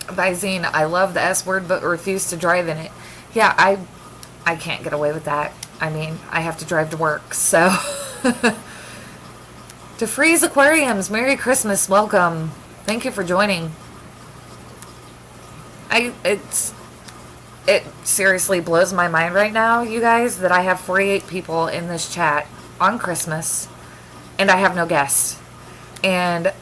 Visine, I love the S word but refuse to drive in it. Yeah, I can't get away with that. I mean, I have to drive to work, so. DeFreeze Aquariums, Merry Christmas, welcome. Thank you for joining. It seriously blows my mind right now, you guys, that I have 48 people in this chat on Christmas, and I have no guests. And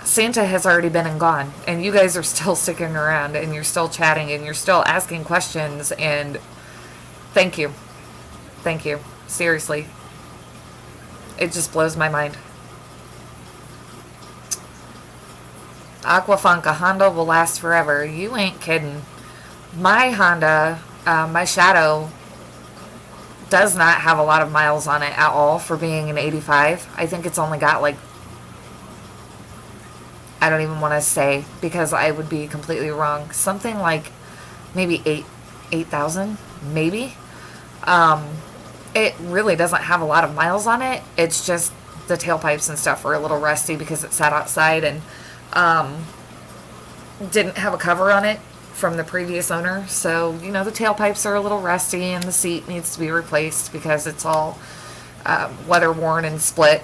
Santa has already been and gone, and you guys are still sticking around, and you're still chatting, and you're still asking questions, and thank you. Thank you. Seriously. It just blows my mind. Aquafunk, a Honda will last forever. You ain't kidding. My Honda, my Shadow, does not have a lot of miles on it at all for being an 85. I think it's only got like, I don't even want to say because I would be completely wrong. Something like maybe 8,000, maybe. It really doesn't have a lot of miles on it. It's just the tailpipes and stuff are a little rusty because it sat outside and didn't have a cover on it from the previous owner. So, you know, the tailpipes are a little rusty and the seat needs to be replaced because it's all weather worn and split.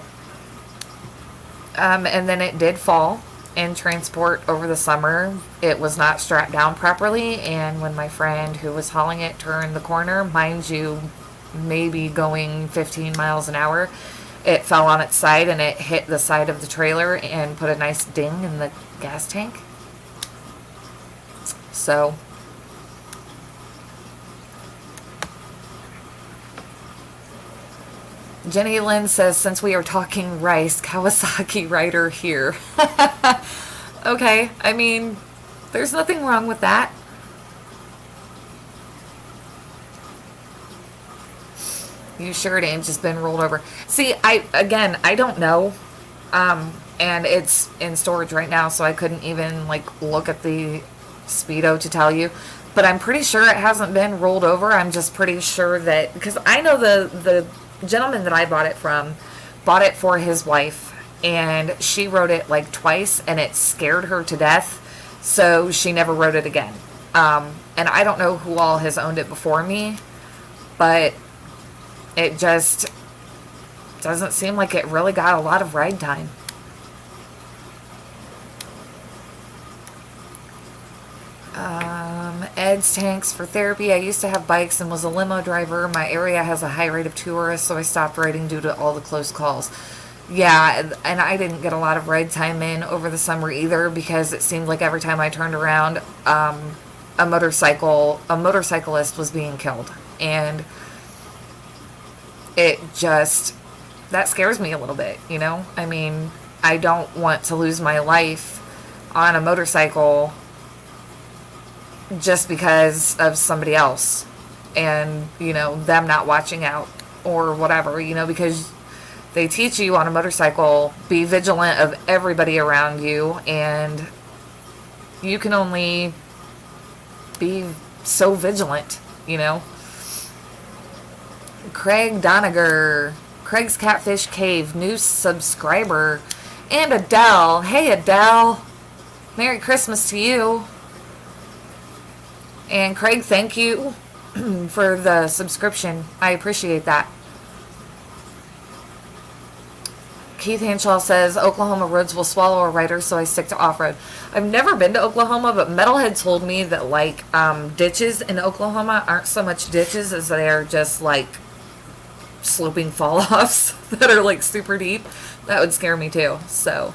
And then it did fall in transport over the summer. It was not strapped down properly, and when my friend who was hauling it turned the corner, mind you, maybe going 15 miles an hour, it fell on its side and it hit the side of the trailer and put a nice ding in the gas tank. So Jenny Lynn says, since we are talking rice, Kawasaki rider here. Okay, I mean, there's nothing wrong with that. You sure it ain't just been rolled over? See, I don't know. And it's in storage right now, so I couldn't even, like, look at the Speedo to tell you. But I'm pretty sure it hasn't been rolled over. I'm just pretty sure that, because I know the gentleman that I bought it from bought it for his wife, and she rode it like twice, and it scared her to death, so she never rode it again. And I don't know who all has owned it before me, but it just doesn't seem like it really got a lot of ride time. Ed's tanks for therapy. I used to have bikes and was a limo driver. My area has a high rate of tourists, so I stopped riding due to all the close calls. Yeah, and I didn't get a lot of ride time in over the summer either, because it seemed like every time I turned around, a motorcyclist was being killed. And it just, that scares me a little bit, you know? I mean, I don't want to lose my life on a motorcycle just because of somebody else and, you know, them not watching out or whatever, you know, because they teach you on a motorcycle, be vigilant of everybody around you, and you can only be so vigilant, you know. Craig Doniger, Craig's Catfish Cave, new subscriber, and Adele. Hey, Adele. Merry Christmas to you. And Craig, thank you for the subscription. I appreciate that. Keith Hanshaw says Oklahoma roads will swallow a rider, so I stick to off-road. I've never been to Oklahoma, but Metalhead told me that like ditches in Oklahoma aren't so much ditches as they are just like sloping fall-offs that are like super deep. That would scare me too. So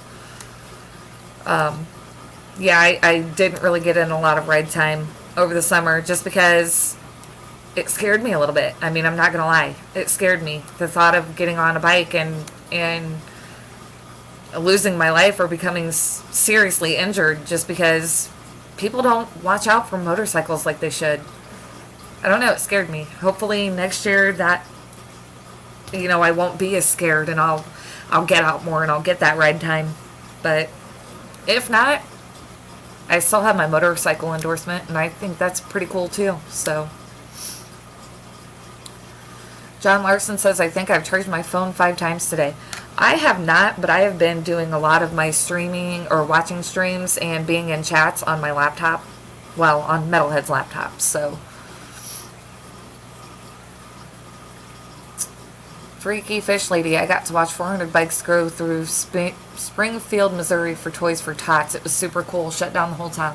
yeah, I didn't really get in a lot of ride time over the summer just because it scared me a little bit. I mean, I'm not gonna lie, it scared me. The thought of getting on a bike and losing my life or becoming seriously injured just because people don't watch out for motorcycles like they should. I don't know, it scared me. Hopefully next year that, you know, I won't be as scared and I'll get out more and I'll get that ride time. But if not, I still have my motorcycle endorsement and I think that's pretty cool too. So John Larson says, I think I've charged my phone 5 times today. I have not, but I have been doing a lot of my streaming or watching streams and being in chats on my laptop. Well, on Metalhead's laptop, so. Freaky Fish Lady, I got to watch 400 bikes go through Springfield, Missouri for Toys for Tots. It was super cool, shut down the whole town.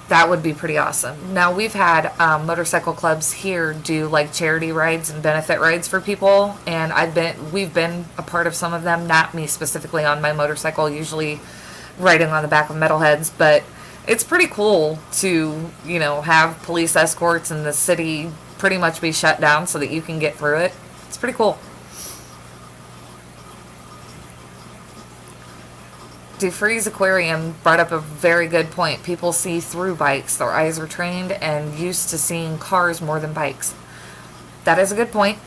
That would be pretty awesome. Now, we've had motorcycle clubs here do like charity rides and benefit rides for people, and we've been a part of some of them. Not me specifically on my motorcycle, usually riding on the back of Metalheads, but it's pretty cool to, you know, have police escorts and the city pretty much be shut down so that you can get through it. It's pretty cool. DeFreeze Aquarium brought up a very good point. People see through bikes. Their eyes are trained and used to seeing cars more than bikes. That is a good point.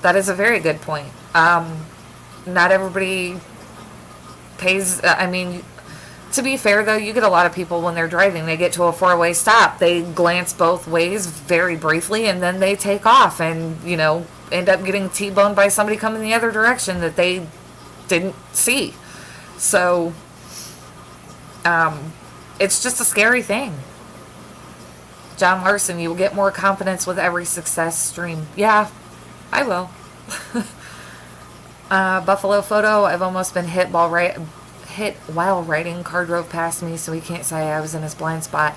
That is a very good point. Not everybody pays. I mean, to be fair though, you get a lot of people when they're driving, they get to a 4-way stop. They glance both ways very briefly and then they take off and, you know, end up getting T-boned by somebody coming the other direction that they didn't see. So, it's just a scary thing. John Larson, you will get more confidence with every success stream. Yeah, I will. Buffalo Photo, I've almost been hit while riding. Car drove past me, so he can't say I was in his blind spot.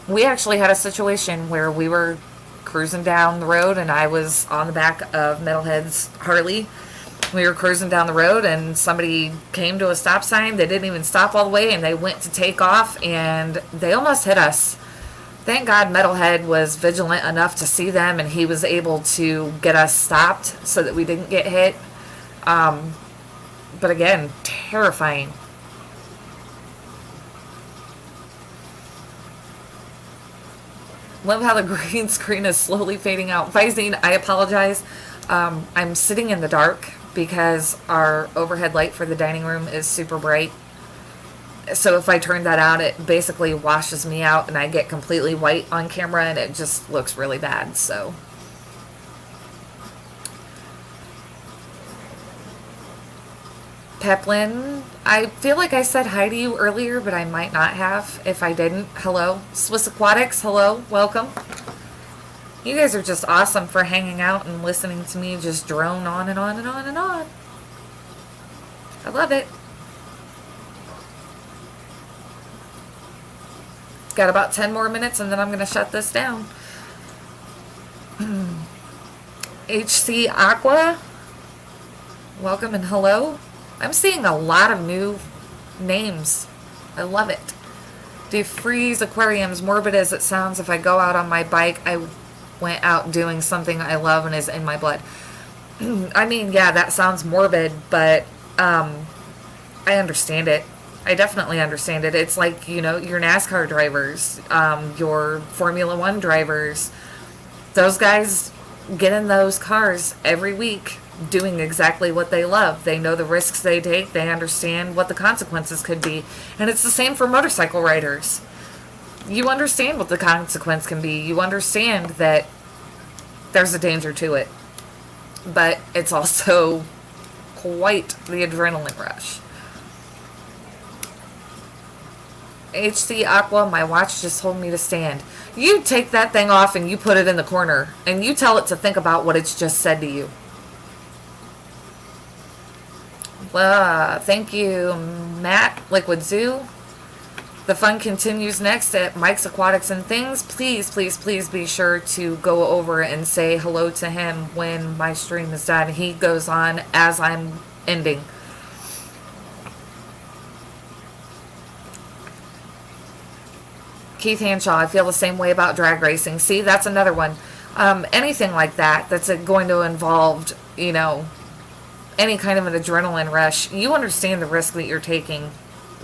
We actually had a situation where we were cruising down the road, and I was on the back of Metalhead's Harley. We were cruising down the road and somebody came to a stop sign. They didn't even stop all the way and they went to take off and they almost hit us. Thank God Metalhead was vigilant enough to see them and he was able to get us stopped so that we didn't get hit. But again, terrifying. Love how the green screen is slowly fading out. Visine, I apologize. I'm sitting in the dark because our overhead light for the dining room is super bright. So if I turn that out, it basically washes me out and I get completely white on camera and it just looks really bad. So Peplin, I feel like I said hi to you earlier, but I might not have. If I didn't, hello. Swiss Aquatics, hello, welcome. You guys are just awesome for hanging out and listening to me just drone on and on and on and on. I love it. Got about 10 more minutes and then I'm going to shut this down. HC Aqua, welcome and hello. I'm seeing a lot of new names. I love it. DeFreeze Aquariums, morbid as it sounds, if I go out on my bike, I went out doing something I love and is in my blood. I mean, yeah, that sounds morbid, but I understand it. I definitely understand it. It's like, you know, your NASCAR drivers, your Formula One drivers, those guys get in those cars every week doing exactly what they love. They know the risks they take. They understand what the consequences could be. And it's the same for motorcycle riders. You understand what the consequence can be. You understand that there's a danger to it. But it's also quite the adrenaline rush. HC Aqua, my watch just told me to stand. You take that thing off and you put it in the corner. And you tell it to think about what it's just said to you. Thank you, Matt Liquid Zoo. The fun continues next at Mike's Aquatics and Things. Please, please, please be sure to go over and say hello to him when my stream is done. He goes on as I'm ending. Keith Hanshaw, I feel the same way about drag racing. See, that's another one. Anything like that that's going to involve, any kind of an adrenaline rush. You understand the risk that you're taking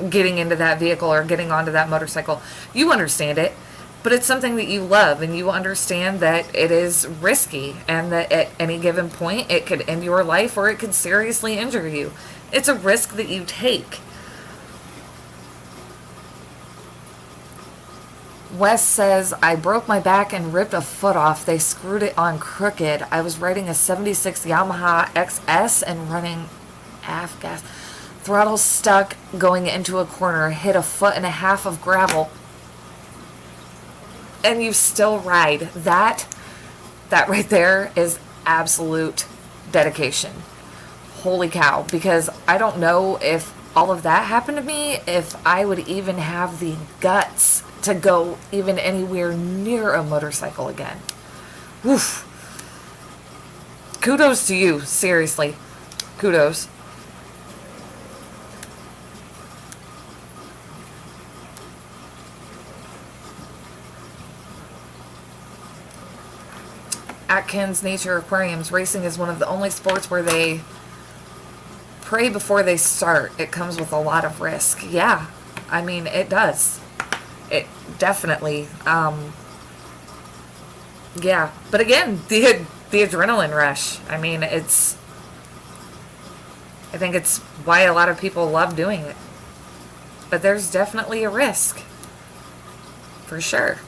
getting into that vehicle or getting onto that motorcycle. You understand it, but it's something that you love, and you understand that it is risky and that at any given point it could end your life or it could seriously injure you. It's a risk that you take. Wes says, I broke my back and ripped a foot off. They screwed it on crooked. I was riding a 76 Yamaha XS and running half gas. Throttle stuck going into a corner. Hit 1.5 feet of gravel. And you still ride. That right there is absolute dedication. Holy cow. Because I don't know if all of that happened to me, if I would even have the guts to go even anywhere near a motorcycle again. Woof. Kudos to you, seriously. Kudos. Atkins Nature Aquariums. Racing is one of the only sports where they pray before they start. It comes with a lot of risk. Yeah, I mean, it does. It definitely, yeah. But again, the adrenaline rush. I mean, I think it's why a lot of people love doing it. But there's definitely a risk. For sure.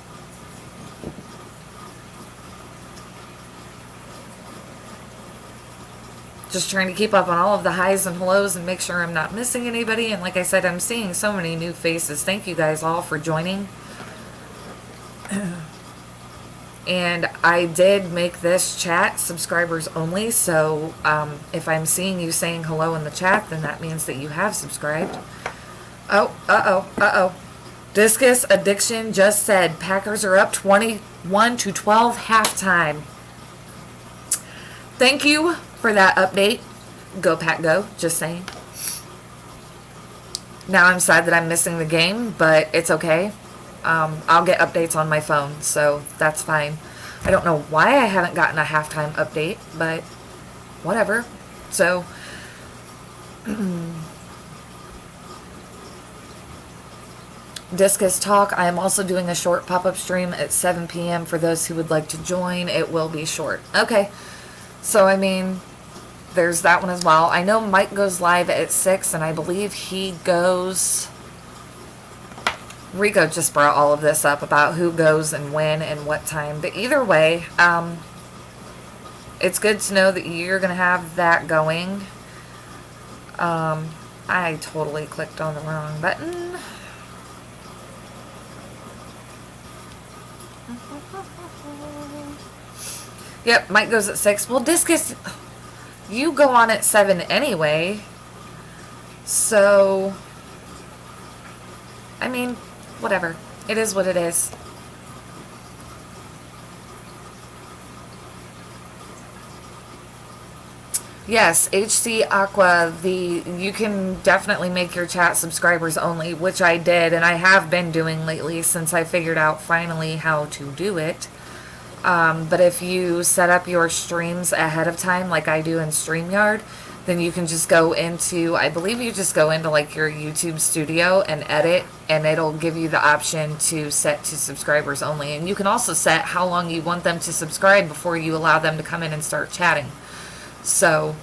Just trying to keep up on all of the highs and lows and make sure I'm not missing anybody. And like I said, I'm seeing so many new faces. Thank you guys all for joining. And I did make this chat subscribers only. So if I'm seeing you saying hello in the chat, then that means that you have subscribed. Oh. Discus Addiction just said Packers are up 21-12 halftime. Thank you for that update. Go Pack Go, just saying. Now I'm sad that I'm missing the game, but it's okay. I'll get updates on my phone, so that's fine. I don't know why I haven't gotten a halftime update, but whatever. So, Discus Talk, I am also doing a short pop-up stream at 7 p.m. for those who would like to join. It will be short. Okay. So, I mean, there's that one as well. I know Mike goes live at 6, and I believe he goes... Rico just brought all of this up about who goes and when and what time. But either way, it's good to know that you're going to have that going. I totally clicked on the wrong button. Yep, Mike goes at 6. Well, Discus, you go on at 7 anyway. So, I mean, whatever. It is what it is. Yes, HC Aqua, you can definitely make your chat subscribers only, which I did, and I have been doing lately since I figured out finally how to do it. But if you set up your streams ahead of time, like I do in StreamYard, then you can just go into, I believe you just go into like your YouTube studio and edit, and it'll give you the option to set to subscribers only. And you can also set how long you want them to subscribe before you allow them to come in and start chatting. So,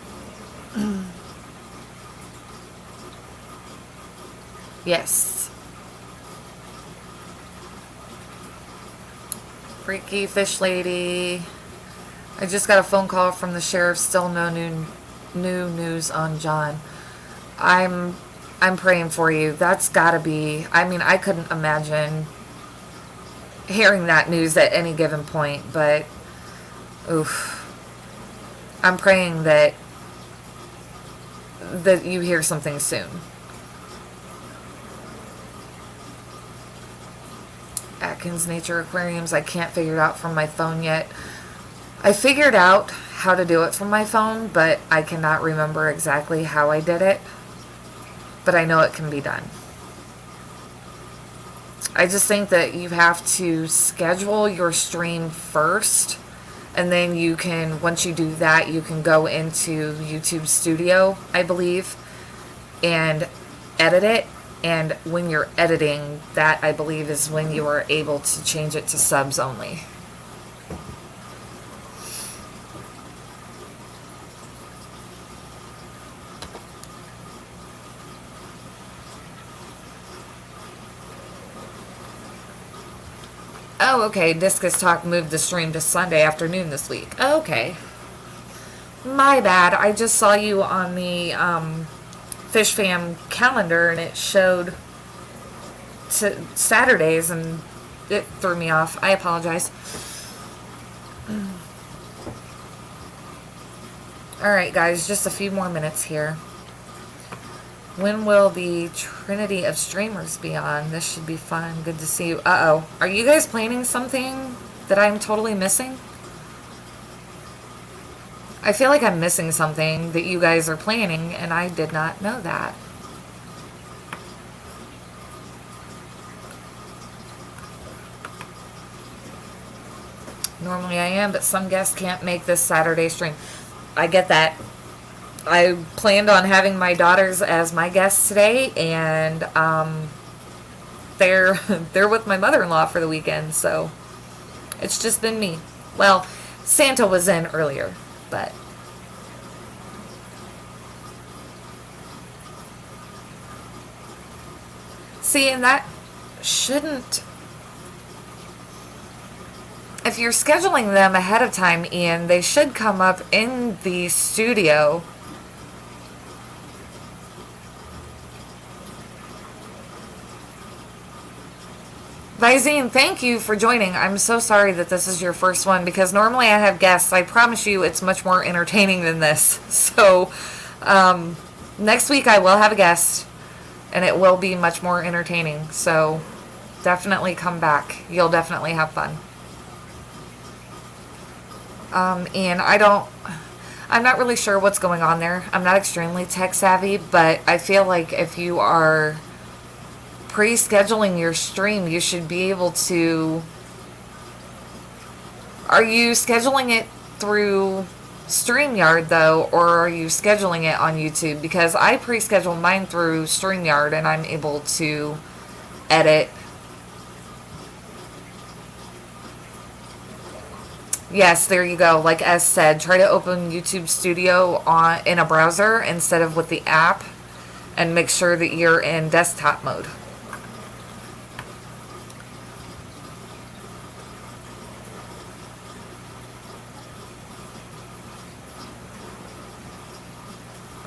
yes. Freaky Fish Lady. I just got a phone call from the sheriff. Still no new news on John. I'm praying for you. That's gotta be, I mean, I couldn't imagine hearing that news at any given point, but oof. I'm praying that that you hear something soon. Atkins Nature Aquariums, I can't figure it out from my phone yet. I figured out how to do it from my phone, but I cannot remember exactly how I did it. But I know it can be done. I just think that you have to schedule your stream first, and then you can, once you do that, you can go into YouTube Studio, I believe, and edit it. And when you're editing, that I believe is when you are able to change it to subs only. Oh, okay. Discus Talk moved the stream to Sunday afternoon this week. Oh, okay. My bad. I just saw you on the Fish Fam calendar, and it showed Saturdays, and it threw me off. I apologize. Alright, guys. Just a few more minutes here. When will the Trinity of streamers be on? This should be fun. Good to see you. Uh-oh. Are you guys planning something that I'm totally missing? I feel like I'm missing something that you guys are planning, and I did not know that. Normally I am, but some guests can't make this Saturday stream. I get that. I planned on having my daughters as my guests today, and they're with my mother-in-law for the weekend, so it's just been me. Well, Santa was in earlier, but see, and that shouldn't. If you're scheduling them ahead of time, Ian, they should come up in the studio. Visine, thank you for joining. I'm so sorry that this is your first one, because normally I have guests. I promise you it's much more entertaining than this. So next week I will have a guest, and it will be much more entertaining. So definitely come back. You'll definitely have fun. And I'm not really sure what's going on there. I'm not extremely tech savvy, but I feel like if you are pre-scheduling your stream, you should be able to. Are you scheduling it through StreamYard though, or are you scheduling it on YouTube? Because I pre-schedule mine through StreamYard, and I'm able to edit. Yes, there you go. Like as said, try to open YouTube Studio in a browser instead of with the app, and make sure that you're in desktop mode.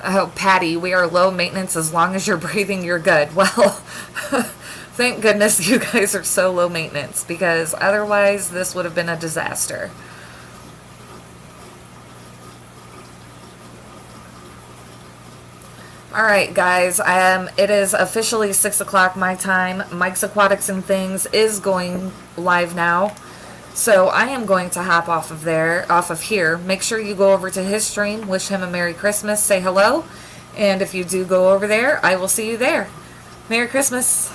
Oh, Patty, we are low maintenance. As long as you're breathing, you're good. Well, thank goodness you guys are so low maintenance, because otherwise this would have been a disaster. Alright guys, it is officially 6 o'clock my time. Mike's Aquatics and Things is going live now. So I am going to hop off of here. Make sure you go over to his stream, wish him a Merry Christmas, say hello. And if you do go over there, I will see you there. Merry Christmas.